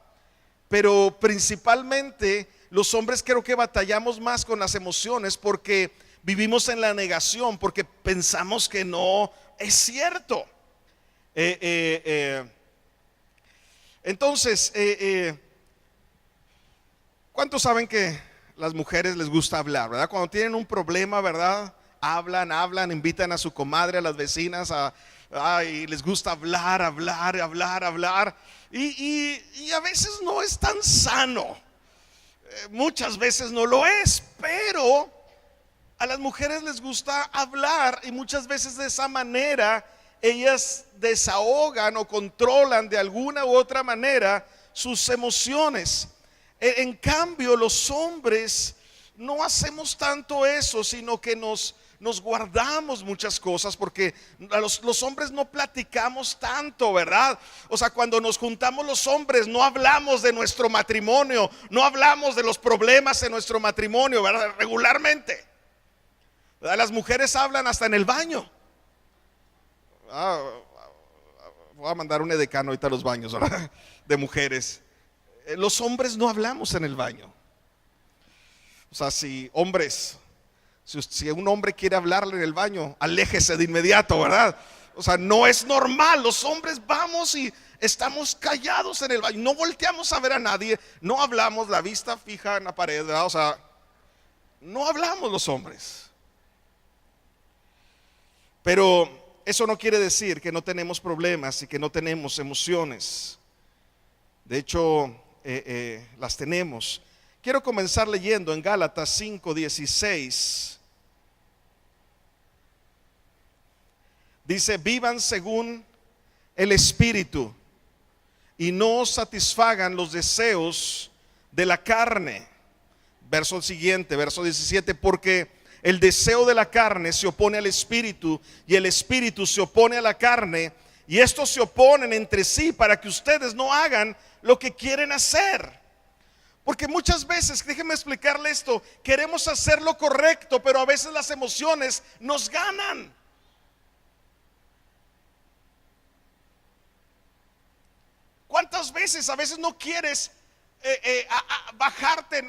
Pero principalmente los hombres creo que batallamos más con las emociones porque vivimos en la negación, porque pensamos que no es cierto. Entonces, ¿cuántos saben que las mujeres les gusta hablar, verdad? Cuando tienen un problema, ¿verdad? Hablan, invitan a su comadre, a las vecinas, y les gusta hablar. Y a veces no es tan sano. Muchas veces no lo es, pero a las mujeres les gusta hablar y muchas veces de esa manera ellas desahogan o controlan de alguna u otra manera sus emociones. En cambio, los hombres no hacemos tanto eso, sino que nos guardamos muchas cosas, porque los hombres no platicamos tanto, ¿verdad? O sea, cuando nos juntamos los hombres no hablamos de nuestro matrimonio, no hablamos de los problemas en nuestro matrimonio, ¿verdad? Regularmente, ¿verdad? Las mujeres hablan hasta en el baño. Voy a mandar un edecano ahorita a los baños, ¿verdad? De mujeres. Los hombres no hablamos en el baño. O sea, si un hombre quiere hablarle en el baño, aléjese de inmediato, ¿verdad? O sea, no es normal. Los hombres vamos y estamos callados en el baño, no volteamos a ver a nadie, no hablamos, la vista fija en la pared, ¿verdad? O sea, no hablamos los hombres. Pero eso no quiere decir que no tenemos problemas y que no tenemos emociones. De hecho, las tenemos. Quiero comenzar leyendo en Gálatas 5:16. Dice: vivan según el Espíritu y no satisfagan los deseos de la carne. Verso siguiente, verso 17: porque el deseo de la carne se opone al Espíritu y el Espíritu se opone a la carne, y estos se oponen entre sí para que ustedes no hagan lo que quieren hacer. Porque muchas veces, déjenme explicarle esto, queremos hacer lo correcto, pero a veces las emociones nos ganan. ¿Cuántas veces a veces no quieres bajarte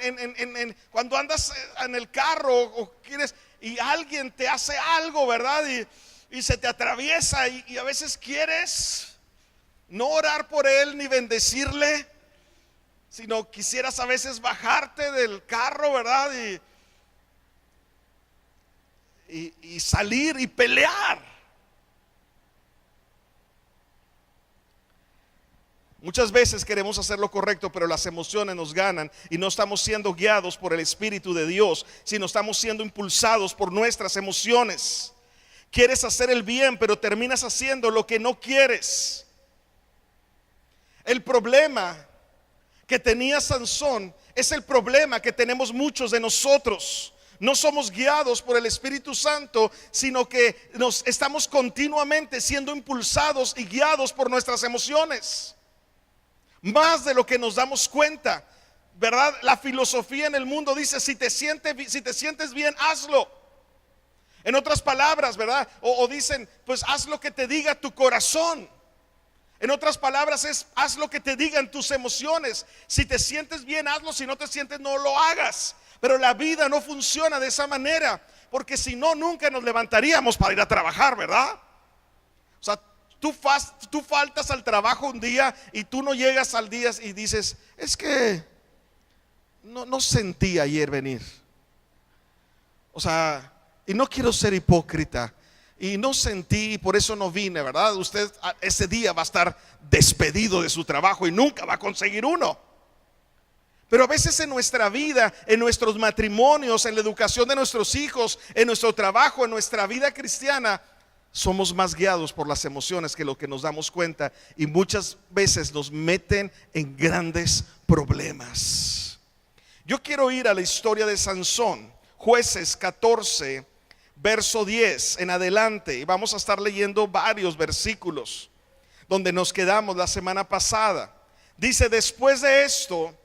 cuando andas en el carro o quieres y alguien te hace algo, ¿verdad? Y se te atraviesa y a veces quieres no orar por él ni bendecirle, sino quisieras a veces bajarte del carro, ¿verdad? Y salir y pelear. Muchas veces queremos hacer lo correcto, pero las emociones nos ganan y no estamos siendo guiados por el Espíritu de Dios, sino estamos siendo impulsados por nuestras emociones. Quieres hacer el bien, pero terminas haciendo lo que no quieres. El problema que tenía Sansón es el problema que tenemos muchos de nosotros. No somos guiados por el Espíritu Santo, sino que nos estamos continuamente siendo impulsados y guiados por nuestras emociones. Más de lo que nos damos cuenta, ¿verdad? La filosofía en el mundo dice: si te sientes bien, hazlo. En otras palabras, ¿verdad? O dicen, pues haz lo que te diga tu corazón. En otras palabras es: haz lo que te digan tus emociones. Si te sientes bien, hazlo. Si no te sientes, no lo hagas. Pero la vida no funciona de esa manera, porque si no, nunca nos levantaríamos para ir a trabajar, ¿verdad? O sea, tú faltas al trabajo un día y tú no llegas al día y dices: es que no sentí ayer venir. O sea, y no quiero ser hipócrita, y no sentí y por eso no vine, ¿verdad? Usted ese día va a estar despedido de su trabajo y nunca va a conseguir uno. Pero a veces en nuestra vida, en nuestros matrimonios, en la educación de nuestros hijos, en nuestro trabajo, en nuestra vida cristiana, somos más guiados por las emociones que lo que nos damos cuenta, y muchas veces nos meten en grandes problemas. Yo quiero ir a la historia de Sansón, Jueces 14, verso 10 en adelante. Y vamos a estar leyendo varios versículos donde nos quedamos la semana pasada. Dice: después de esto,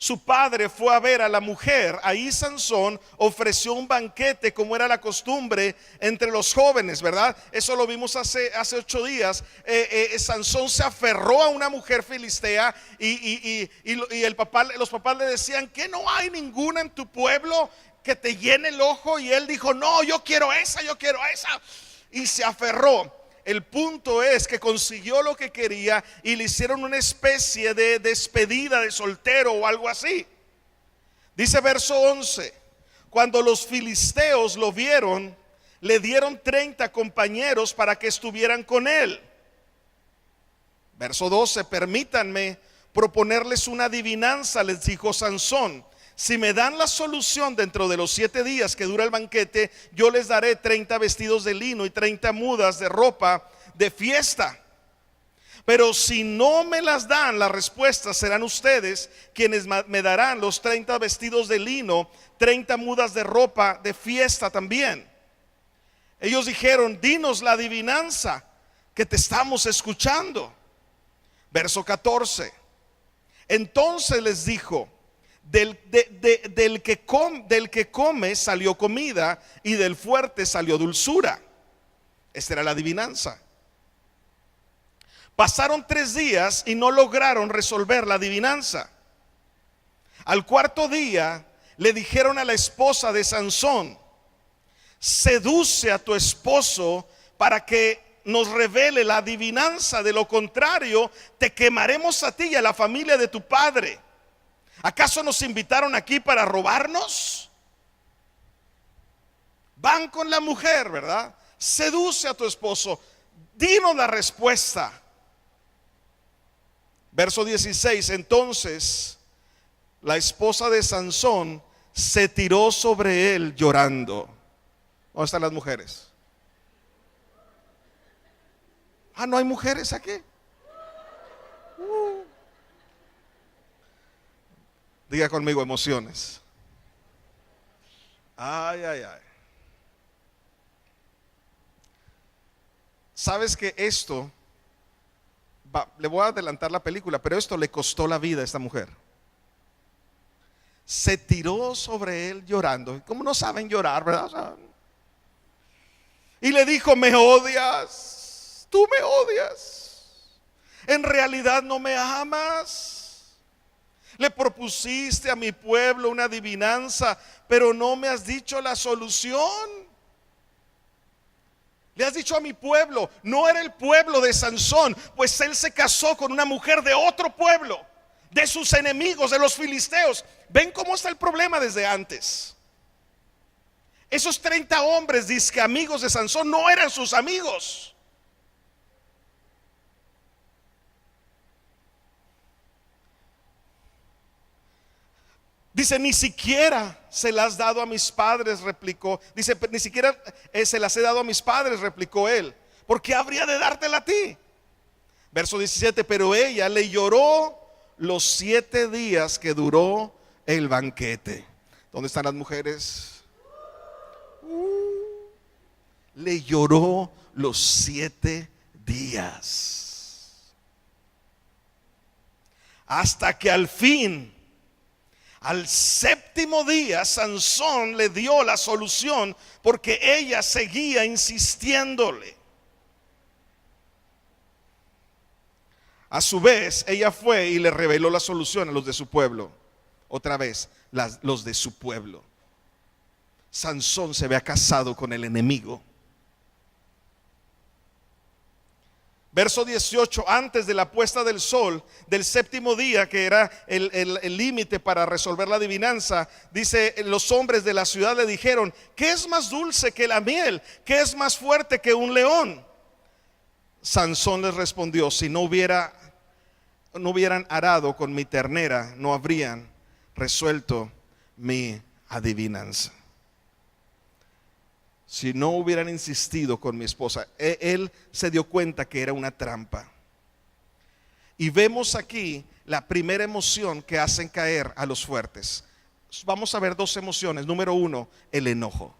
su padre fue a ver a la mujer. Ahí Sansón ofreció un banquete, como era la costumbre entre los jóvenes, ¿verdad? Eso lo vimos hace 8 días. Sansón se aferró a una mujer filistea y los papás le decían: ¿que no hay ninguna en tu pueblo que te llene el ojo? Y él dijo: no, yo quiero esa, yo quiero esa. Y se aferró. El punto es que consiguió lo que quería y le hicieron una especie de despedida de soltero o algo así. Dice verso 11: cuando los filisteos lo vieron, le dieron 30 compañeros para que estuvieran con él. Verso 12: permítanme proponerles una adivinanza, les dijo Sansón. Si me dan la solución dentro de los 7 días que dura el banquete, yo les daré 30 vestidos de lino y 30 mudas de ropa de fiesta. Pero si no me las dan, las respuestas serán ustedes quienes me darán los 30 vestidos de lino, 30 mudas de ropa de fiesta también. Ellos dijeron: dinos la adivinanza, que te estamos escuchando. Verso 14: entonces les dijo: del que come salió comida, y del fuerte salió dulzura. Esta era la adivinanza. Pasaron 3 días y no lograron resolver la adivinanza. Al 4.º día le dijeron a la esposa de Sansón: seduce a tu esposo para que nos revele la adivinanza, de lo contrario te quemaremos a ti y a la familia de tu padre. ¿Acaso nos invitaron aquí para robarnos? Van con la mujer, ¿verdad? Seduce a tu esposo, dinos la respuesta. Verso 16: entonces la esposa de Sansón se tiró sobre él llorando. ¿Dónde están las mujeres? ¿No hay mujeres aquí? Diga conmigo: emociones. Ay, ay, ay. Sabes que esto, le voy a adelantar la película, pero esto le costó la vida a esta mujer. Se tiró sobre él llorando. ¿Cómo no saben llorar, verdad? Y le dijo: me odias, tú me odias, en realidad no me amas. Le propusiste a mi pueblo una adivinanza, pero no me has dicho la solución. Le has dicho a mi pueblo, no era el pueblo de Sansón, pues él se casó con una mujer de otro pueblo, de sus enemigos, de los filisteos. ¿Ven cómo está el problema desde antes? Esos 30 hombres, dizque amigos de Sansón, no eran sus amigos. Dice: ni siquiera se las has dado a mis padres, replicó. Dice: ni siquiera se las he dado a mis padres, replicó él. ¿Por qué habría de dártela a ti? Verso 17: pero ella le lloró los 7 días que duró el banquete. ¿Dónde están las mujeres? Le lloró los 7 días. Hasta que al fin, al 7.º día, Sansón le dio la solución, porque ella seguía insistiéndole. A su vez, ella fue y le reveló la solución a los de su pueblo. Otra vez, los de su pueblo. Sansón se había casado con el enemigo. Verso 18: antes de la puesta del sol del 7.º día, que era el límite para resolver la adivinanza, dice: los hombres de la ciudad le dijeron: ¿qué es más dulce que la miel? ¿Qué es más fuerte que un león? Sansón les respondió: si no hubieran arado con mi ternera, no habrían resuelto mi adivinanza. Si no hubieran insistido con mi esposa. Él se dio cuenta que era una trampa. Y vemos aquí la primera emoción que hacen caer a los fuertes. Vamos a ver dos emociones. Número uno, el enojo.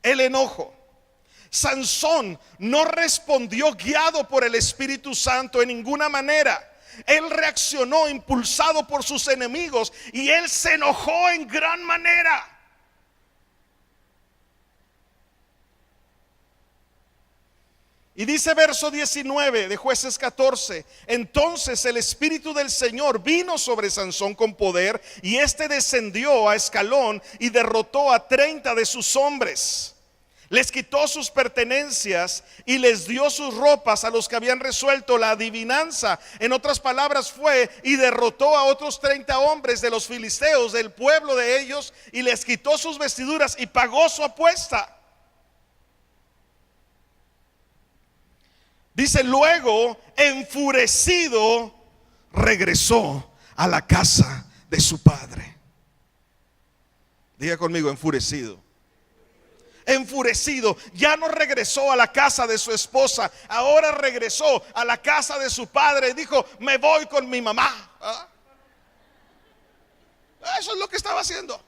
El enojo. Sansón no respondió guiado por el Espíritu Santo en ninguna manera. Él reaccionó impulsado por sus enemigos y él se enojó en gran manera. Y dice verso 19 de Jueces 14: entonces el Espíritu del Señor vino sobre Sansón con poder, y éste descendió a Escalón y derrotó a 30 de sus hombres. Les quitó sus pertenencias y les dio sus ropas a los que habían resuelto la adivinanza. En otras palabras, fue y derrotó a otros 30 hombres de los filisteos, del pueblo de ellos, y les quitó sus vestiduras y pagó su apuesta. Dice, luego, enfurecido, regresó a la casa de su padre. Diga conmigo, enfurecido. Enfurecido, ya no regresó a la casa de su esposa, ahora regresó a la casa de su padre y dijo, me voy con mi mamá. ¿Ah? Eso es lo que estaba haciendo.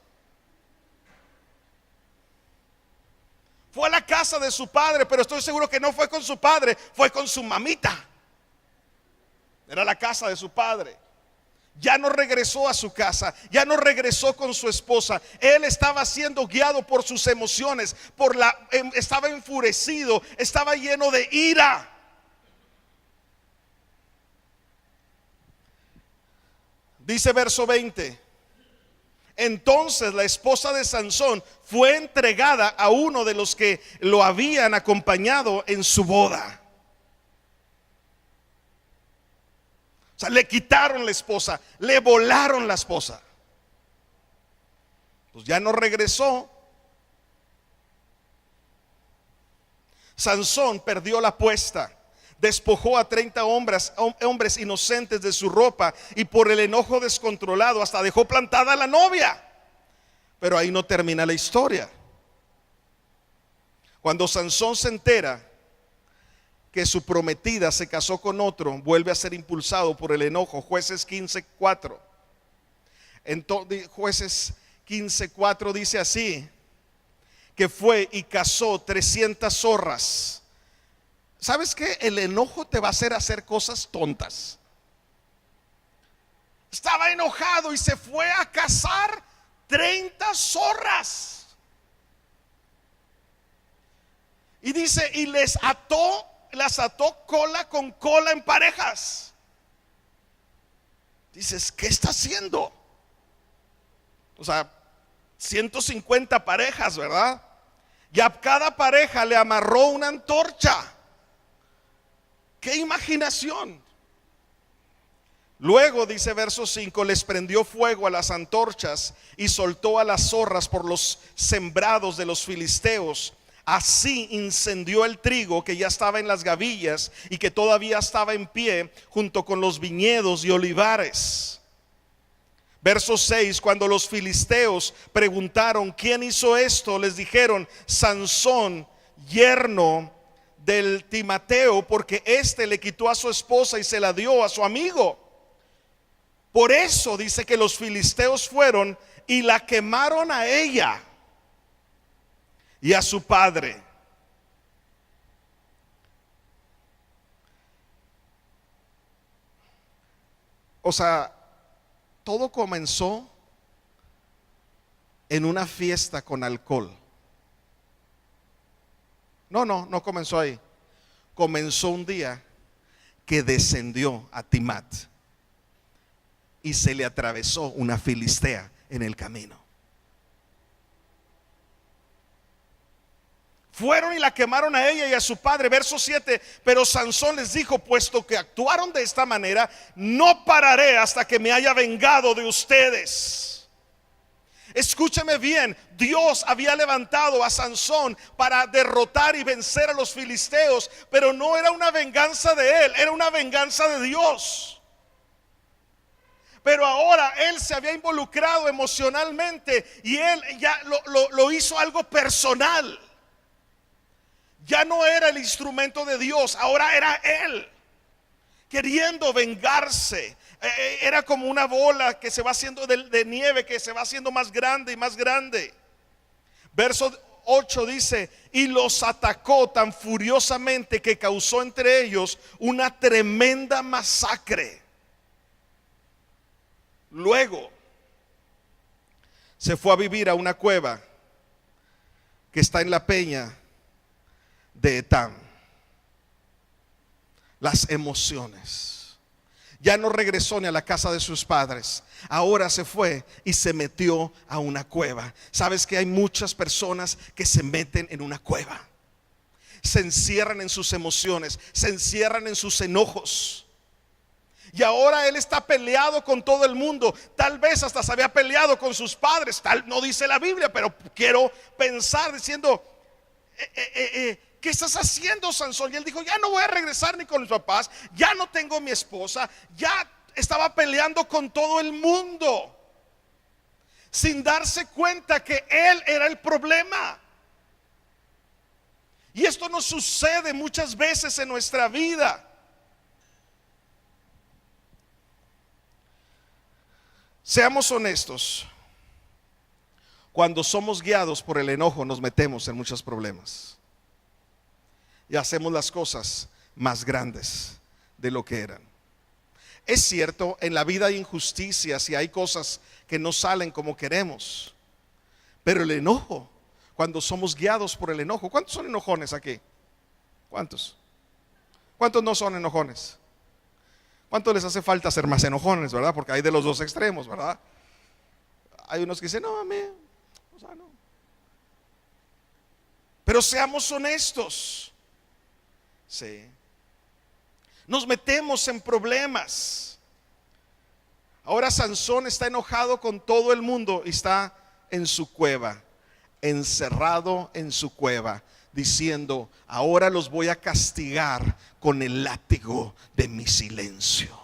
Fue a la casa de su padre, pero estoy seguro que no fue con su padre, fue con su mamita. Era la casa de su padre. Ya no regresó a su casa, ya no regresó con su esposa. Él estaba siendo guiado por sus emociones, estaba enfurecido, estaba lleno de ira. Dice verso 20: entonces la esposa de Sansón fue entregada a uno de los que lo habían acompañado en su boda. O sea, le quitaron la esposa, le volaron la esposa. Pues ya no regresó. Sansón perdió la apuesta, despojó a 30 hombres inocentes de su ropa, y por el enojo descontrolado hasta dejó plantada a la novia. Pero ahí no termina la historia. Cuando Sansón se entera que su prometida se casó con otro, vuelve a ser impulsado por el enojo. Jueces 15:4. Entonces, Jueces 15:4 dice así: que fue y cazó 300 zorras. ¿Sabes qué? El enojo te va a hacer cosas tontas. Estaba enojado y se fue a cazar 30 zorras. Y dice, y las ató cola con cola en parejas. Dices, ¿qué está haciendo? O sea, 150 parejas, ¿verdad? Y a cada pareja le amarró una antorcha. ¡Qué imaginación! Luego, dice verso 5, les prendió fuego a las antorchas y soltó a las zorras por los sembrados de los filisteos. Así incendió el trigo que ya estaba en las gavillas y que todavía estaba en pie junto con los viñedos y olivares. Verso 6, cuando los filisteos preguntaron ¿quién hizo esto?, les dijeron, Sansón, yerno del Timateo, porque éste le quitó a su esposa y se la dio a su amigo. Por eso dice que los filisteos fueron y la quemaron a ella y a su padre. O sea, todo comenzó en una fiesta con alcohol. No comenzó ahí. Comenzó un día que descendió a Timat y se le atravesó una filistea en el camino. Fueron y la quemaron a ella y a su padre. Verso 7, pero Sansón les dijo, puesto que actuaron de esta manera, no pararé hasta que me haya vengado de ustedes. Escúcheme bien, Dios había levantado a Sansón para derrotar y vencer a los filisteos, pero no era una venganza de él, era una venganza de Dios. Pero ahora él se había involucrado emocionalmente y él ya lo hizo algo personal. Ya no era el instrumento de Dios, ahora era él. queriendo vengarse. Era como una bola que se va haciendo de nieve, que se va haciendo más grande y más grande. Verso 8 dice: y los atacó tan furiosamente que causó entre ellos una tremenda masacre. Luego se fue a vivir a una cueva que está en la peña de Etam. Las emociones. Ya no regresó ni a la casa de sus padres. Ahora se fue y se metió a una cueva. Sabes que hay muchas personas que se meten en una cueva. Se encierran en sus emociones, se encierran en sus enojos. Y ahora él está peleado con todo el mundo. Tal vez hasta se había peleado con sus padres. Tal no dice la Biblia, pero quiero pensar diciendo: ¿qué estás haciendo, Sansón? Y él dijo: ya no voy a regresar ni con mis papás, ya no tengo mi esposa. Ya estaba peleando con todo el mundo, sin darse cuenta que él era el problema. Y esto nos sucede muchas veces en nuestra vida. Seamos honestos. Cuando somos guiados por el enojo, nos metemos en muchos problemas y hacemos las cosas más grandes de lo que eran. Es cierto, en la vida hay injusticias y hay cosas que no salen como queremos, pero el enojo, cuando somos guiados por el enojo. ¿Cuántos son enojones aquí? ¿Cuántos? ¿Cuántos no son enojones? ¿Cuánto les hace falta ser más enojones, verdad? Porque hay de los dos extremos, ¿verdad? Hay unos que dicen: no, a mí, o sea, no. Pero seamos honestos. Sí. Nos metemos en problemas. Ahora Sansón está enojado con todo el mundo y está en su cueva, encerrado en su cueva, diciendo: ahora los voy a castigar con el látigo de mi silencio.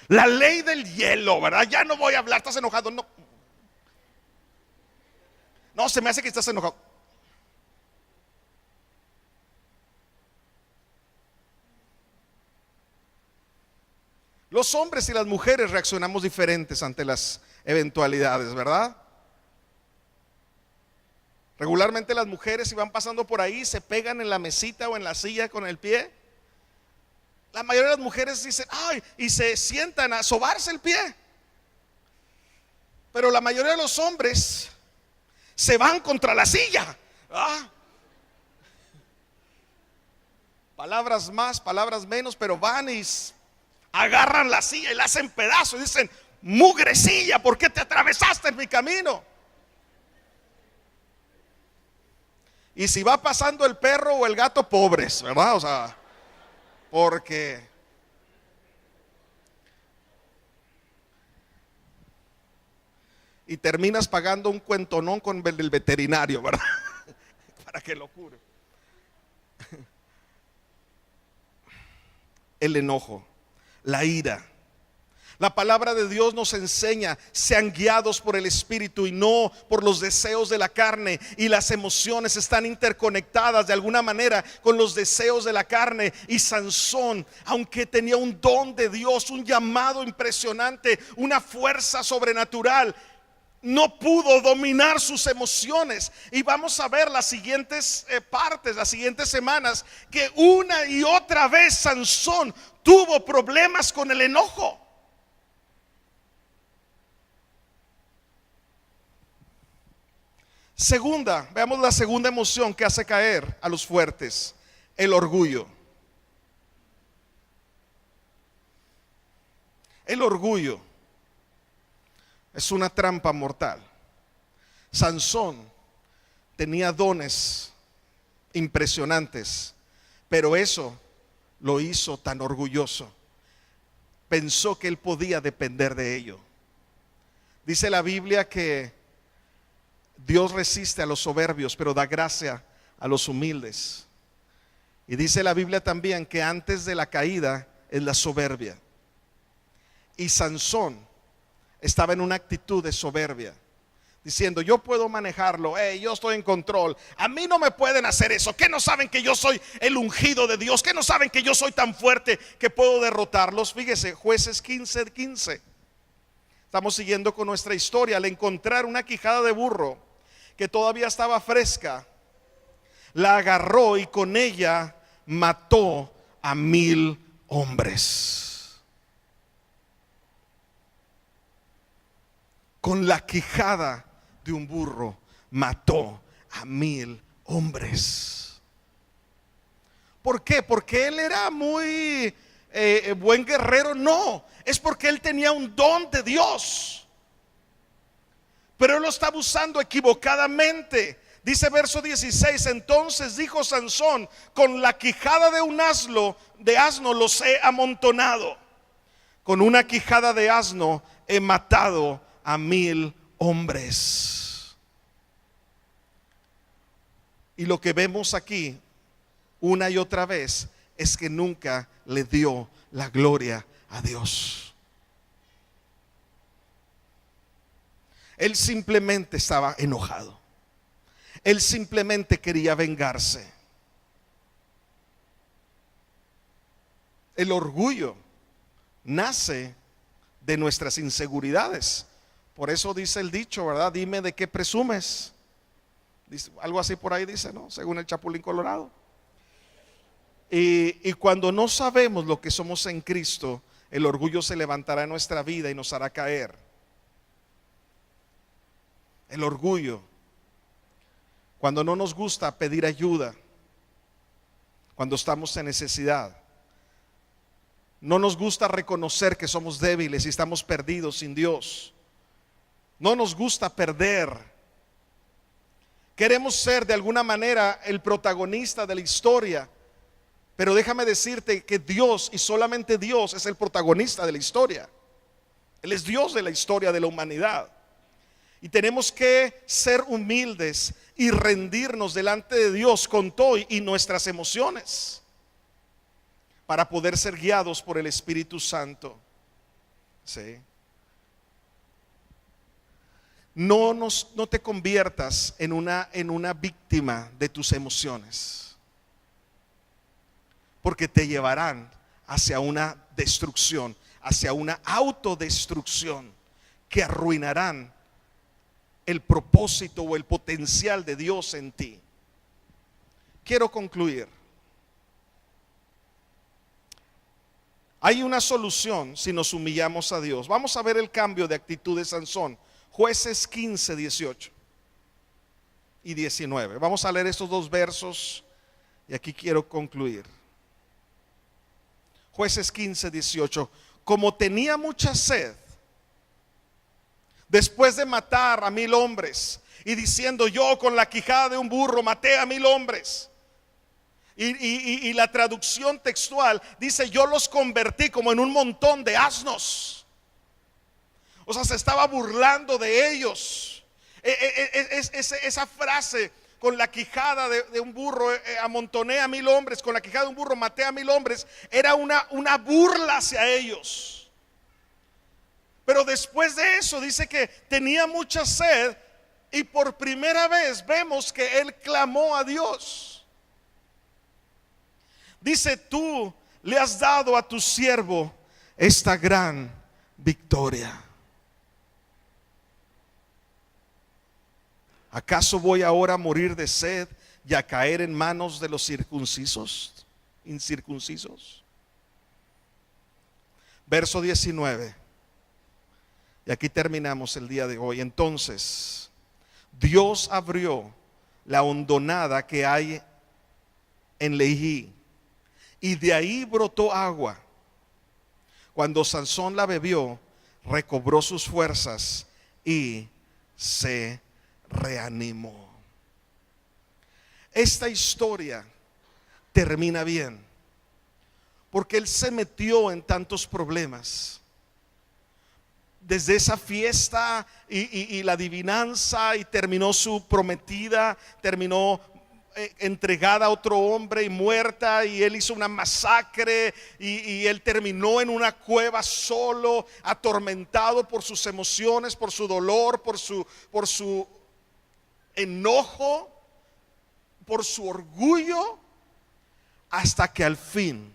La ley del hielo, ¿verdad? Ya no voy a hablar. ¿Estás enojado? No. No, se me hace que estás enojado. Los hombres y las mujeres reaccionamos diferentes ante las eventualidades, ¿verdad? Regularmente las mujeres, si van pasando por ahí, se pegan en la mesita o en la silla con el pie. La mayoría de las mujeres dicen: ay, y se sientan a sobarse el pie. Pero la mayoría de los hombres se van contra la silla. Palabras más, palabras menos, pero van y agarran la silla y la hacen pedazos y dicen: mugrecilla, ¿por qué te atravesaste en mi camino? Y si va pasando el perro o el gato, pobres, ¿verdad? O sea, porque y terminas pagando un cuentonón con el veterinario, ¿verdad? Para que lo cure. El enojo, la ira. La palabra de Dios nos enseña: sean guiados por el Espíritu y no por los deseos de la carne. Y las emociones están interconectadas de alguna manera con los deseos de la carne. Y Sansón, aunque tenía un don de Dios, un llamado impresionante, una fuerza sobrenatural, no pudo dominar sus emociones. Y vamos a ver las siguientes partes, las siguientes semanas, que una y otra vez Sansón tuvo problemas con el enojo. Segunda, veamos la segunda emoción que hace caer a los fuertes: el orgullo. El orgullo es una trampa mortal. Sansón tenía dones impresionantes, pero eso lo hizo tan orgulloso. Pensó que él podía depender de ello. Dice la Biblia que Dios resiste a los soberbios, pero da gracia a los humildes. Y dice la Biblia también que antes de la caída es la soberbia. Y Sansón estaba en una actitud de soberbia, diciendo: yo puedo manejarlo, yo estoy en control, a mí no me pueden hacer eso. ¿Qué no saben que yo soy el ungido de Dios? ¿Qué no saben que yo soy tan fuerte que puedo derrotarlos? Fíjese, Jueces 15:15. Estamos siguiendo con nuestra historia. Al encontrar una quijada de burro que todavía estaba fresca, la agarró y con ella mató a 1000 hombres. Con la quijada de un burro mató a 1000 hombres. ¿Por qué? ¿Porque él era muy buen guerrero? No, es porque él tenía un don de Dios, pero él lo estaba usando equivocadamente. Dice verso 16: entonces dijo Sansón: con la quijada de un asno los he amontonado, con una quijada de asno he matado a 1000 hombres. Y lo que vemos aquí una y otra vez es que nunca le dio la gloria a Dios. Él simplemente estaba enojado. Él simplemente quería vengarse. El orgullo nace de nuestras inseguridades. Por eso dice el dicho, ¿verdad? Dime de qué presumes. Dice, algo así por ahí dice, ¿no? Según el Chapulín Colorado. Y cuando no sabemos lo que somos en Cristo, el orgullo se levantará en nuestra vida y nos hará caer. El orgullo. Cuando no nos gusta pedir ayuda, cuando estamos en necesidad, no nos gusta reconocer que somos débiles y estamos perdidos sin Dios. No nos gusta perder. Queremos ser de alguna manera el protagonista de la historia, pero déjame decirte que Dios y solamente Dios es el protagonista de la historia. Él es Dios de la historia de la humanidad. Y tenemos que ser humildes y rendirnos delante de Dios con todo y nuestras emociones, para poder ser guiados por el Espíritu Santo. ¿Sí? No te conviertas en una víctima de tus emociones, porque te llevarán hacia una destrucción, hacia una autodestrucción que arruinarán el propósito o el potencial de Dios en ti. Quiero concluir. Hay una solución si nos humillamos a Dios. Vamos a ver el cambio de actitud de Sansón. Jueces 15, 18 y 19. Vamos a leer estos dos versos y aquí quiero concluir. Jueces 15, 18. Como tenía mucha sed, después de matar a 1000 hombres y diciendo: yo con la quijada de un burro maté a 1000 hombres. Y la traducción textual dice: yo los convertí como en un montón de asnos. O sea, se estaba burlando de ellos. Esa frase, con la quijada de un burro amontoné a 1000 hombres, con la quijada de un burro maté a 1000 hombres, era una burla hacia ellos. Pero después de eso dice que tenía mucha sed y por primera vez vemos que él clamó a Dios. Dice: tú le has dado a tu siervo esta gran victoria. ¿Acaso voy ahora a morir de sed y a caer en manos de los incircuncisos? Verso 19. Y aquí terminamos el día de hoy. Entonces Dios abrió la hondonada que hay en Lehi, y de ahí brotó agua. Cuando Sansón la bebió, recobró sus fuerzas y se reanimó. Esta historia termina bien, porque él se metió en tantos problemas. Desde esa fiesta y la adivinanza, y terminó su prometida, terminó entregada a otro hombre y muerta, y él hizo una masacre, y él terminó en una cueva solo, atormentado por sus emociones, por su dolor, por su enojo, por su orgullo, hasta que al fin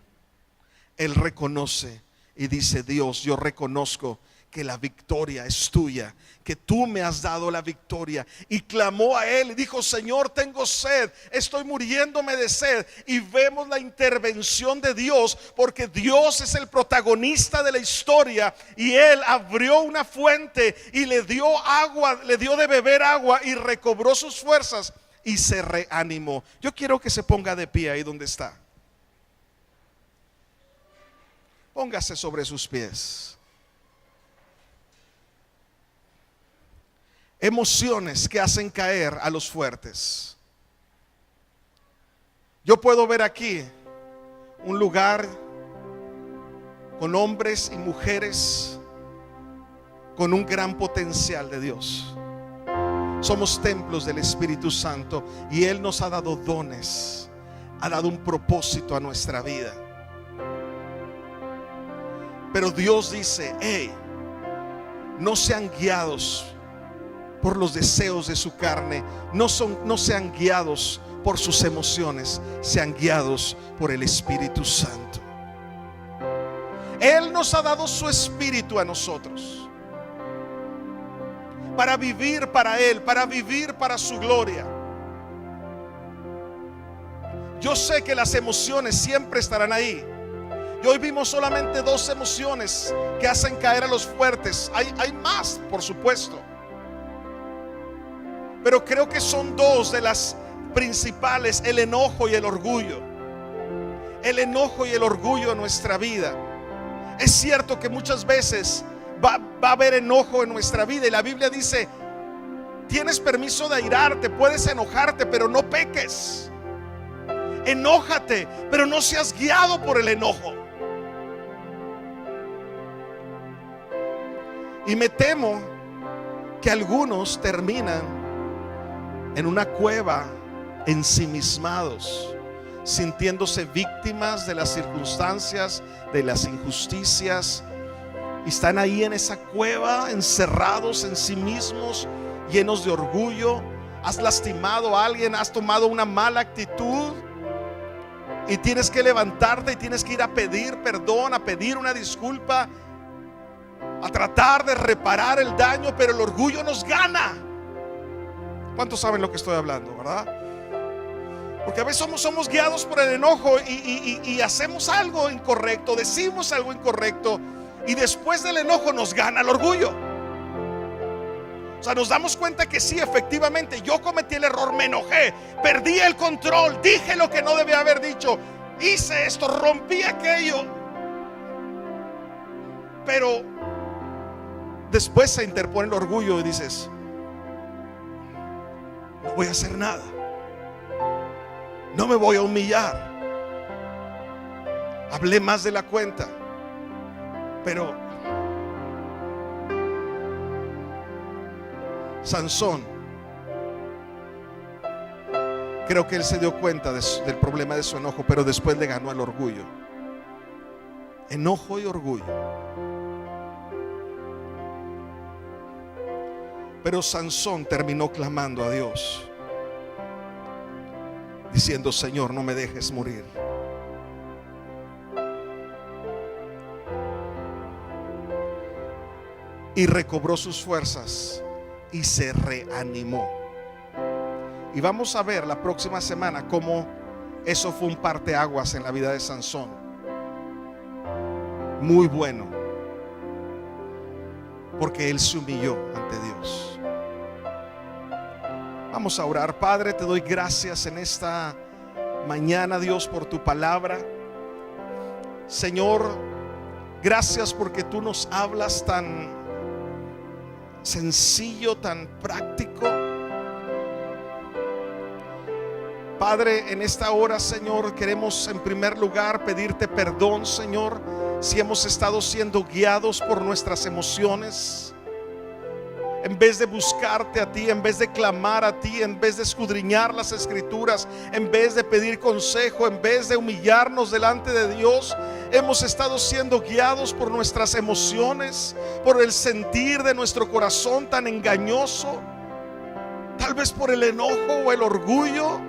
él reconoce y dice: Dios, yo reconozco que la victoria es tuya, que tú me has dado la victoria. Y clamó a él y dijo: Señor, tengo sed, estoy muriéndome de sed. Y vemos la intervención de Dios, porque Dios es el protagonista de la historia, y él abrió una fuente y le dio agua, le dio de beber agua, y recobró sus fuerzas y se reanimó. Yo quiero que se ponga de pie ahí donde está. Póngase sobre sus pies. Emociones que hacen caer a los fuertes. Yo puedo ver aquí un lugar con hombres y mujeres con un gran potencial de Dios. Somos templos del Espíritu Santo, y Él nos ha dado dones, ha dado un propósito a nuestra vida. Pero Dios dice: hey, no sean guiados por los deseos de su carne, no sean guiados por sus emociones, sean guiados por el Espíritu Santo. Él nos ha dado su Espíritu a nosotros para vivir para Él, para vivir para su gloria. Yo sé que las emociones siempre estarán ahí, y hoy vimos solamente 2 emociones que hacen caer a los fuertes. Hay más, por supuesto, pero creo que son 2 de las principales: el enojo y el orgullo. El enojo y el orgullo en nuestra vida. Es cierto que muchas veces va a haber enojo en nuestra vida, y la Biblia dice: tienes permiso de airarte, puedes enojarte, pero no peques. Enójate, pero no seas guiado por el enojo. Y me temo que algunos terminan en una cueva, ensimismados, sintiéndose víctimas de las circunstancias, de las injusticias, y están ahí en esa cueva, encerrados en sí mismos, llenos de orgullo. Has lastimado a alguien, has tomado una mala actitud, y tienes que levantarte y tienes que ir a pedir perdón, a pedir una disculpa, a tratar de reparar el daño, pero el orgullo nos gana. ¿Cuántos saben lo que estoy hablando, verdad? Porque a veces somos guiados por el enojo, y hacemos algo incorrecto, decimos algo incorrecto, y después del enojo nos gana el orgullo. O sea, nos damos cuenta que sí, efectivamente, yo cometí el error, me enojé, perdí el control, dije lo que no debía haber dicho, hice esto, rompí aquello. Pero después se interpone el orgullo y dices: no voy a hacer nada, no me voy a humillar, hablé más de la cuenta. Pero Sansón, creo que él se dio cuenta del problema de su enojo, pero después le ganó al orgullo. Enojo y orgullo. Pero Sansón terminó clamando a Dios, diciendo: Señor, no me dejes morir. Y recobró sus fuerzas y se reanimó. Y vamos a ver la próxima semana cómo eso fue un parteaguas en la vida de Sansón. Muy bueno, porque él se humilló ante Dios. Vamos a orar. Padre, te doy gracias en esta mañana, Dios, por tu palabra. Señor, gracias porque tú nos hablas tan sencillo, tan práctico. Padre, en esta hora, Señor, queremos en primer lugar pedirte perdón, Señor, si hemos estado siendo guiados por nuestras emociones. en vez de buscarte a ti, en vez de clamar a ti, en vez de escudriñar las escrituras, en vez de pedir consejo, en vez de humillarnos delante de Dios, hemos estado siendo guiados por nuestras emociones, por el sentir de nuestro corazón tan engañoso, tal vez por el enojo o el orgullo.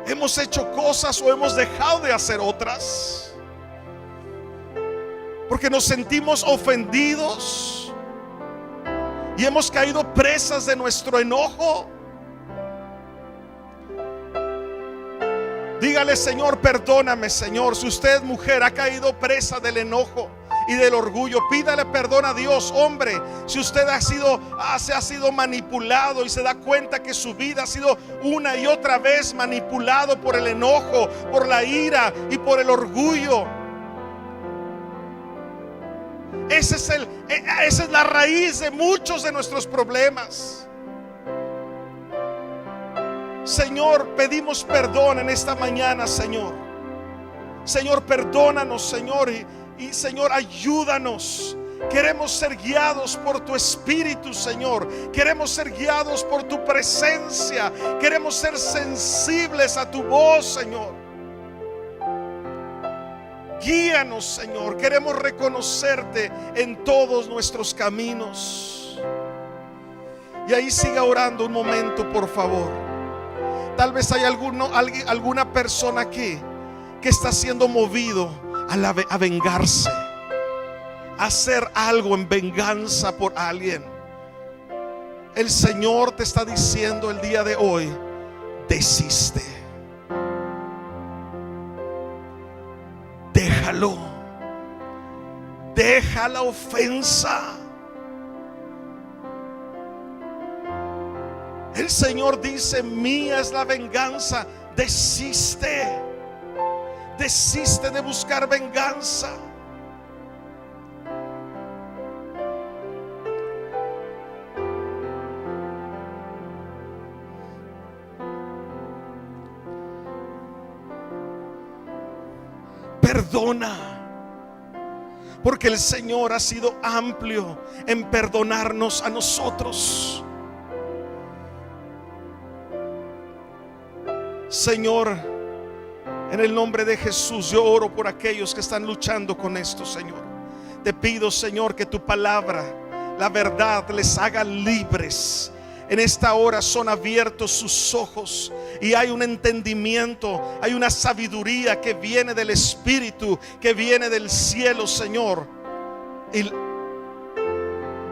Hemos hecho cosas o hemos dejado de hacer otras porque nos sentimos ofendidos y hemos caído presas de nuestro enojo. Dígale: Señor, perdóname, Señor. Si usted, mujer, ha caído presa del enojo y del orgullo, pídale perdón a Dios. Hombre, si usted se ha sido manipulado y se da cuenta que su vida ha sido una y otra vez manipulado por el enojo, por la ira y por el orgullo, esa es la raíz de muchos de nuestros problemas. Señor, pedimos perdón en esta mañana, Señor. Señor, perdónanos, Señor, y Señor, ayúdanos. Queremos ser guiados por tu Espíritu, Señor. Queremos ser guiados por tu presencia. Queremos ser sensibles a tu voz, Señor. Guíanos, Señor. Queremos reconocerte en todos nuestros caminos. Y ahí siga orando un momento, por favor. Tal vez hay alguna persona aquí que está siendo movido a vengarse, a hacer algo en venganza por alguien. El Señor te está diciendo el día de hoy: desiste. Déjalo. Deja la ofensa. El Señor dice: mía es la venganza. Desiste. Desiste de buscar venganza. Perdona, porque el Señor ha sido amplio en perdonarnos a nosotros. Señor, en el nombre de Jesús, yo oro por aquellos que están luchando con esto, Señor. Te pido, Señor, que tu palabra, la verdad, les haga libres. En esta hora son abiertos sus ojos y hay un entendimiento, hay una sabiduría que viene del Espíritu, que viene del cielo, Señor, y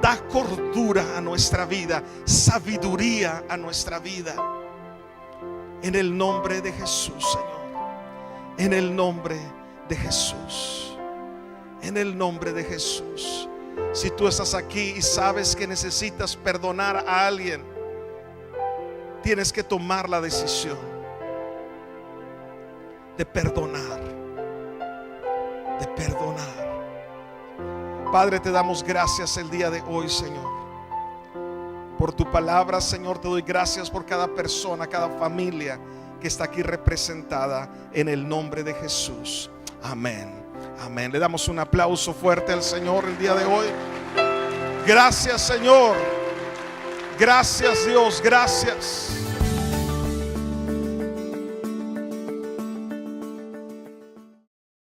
da cordura a nuestra vida, sabiduría a nuestra vida. En el nombre de Jesús, Señor. En el nombre de Jesús. En el nombre de Jesús. Si tú estás aquí y sabes que necesitas perdonar a alguien, tienes que tomar la decisión de perdonar. De perdonar. Padre, te damos gracias el día de hoy, Señor, por tu palabra, Señor. Te doy gracias por cada persona, cada familia que está aquí representada, en el nombre de Jesús. Amén. Amén. Le damos un aplauso fuerte al Señor el día de hoy. Gracias, Señor. Gracias, Dios. Gracias.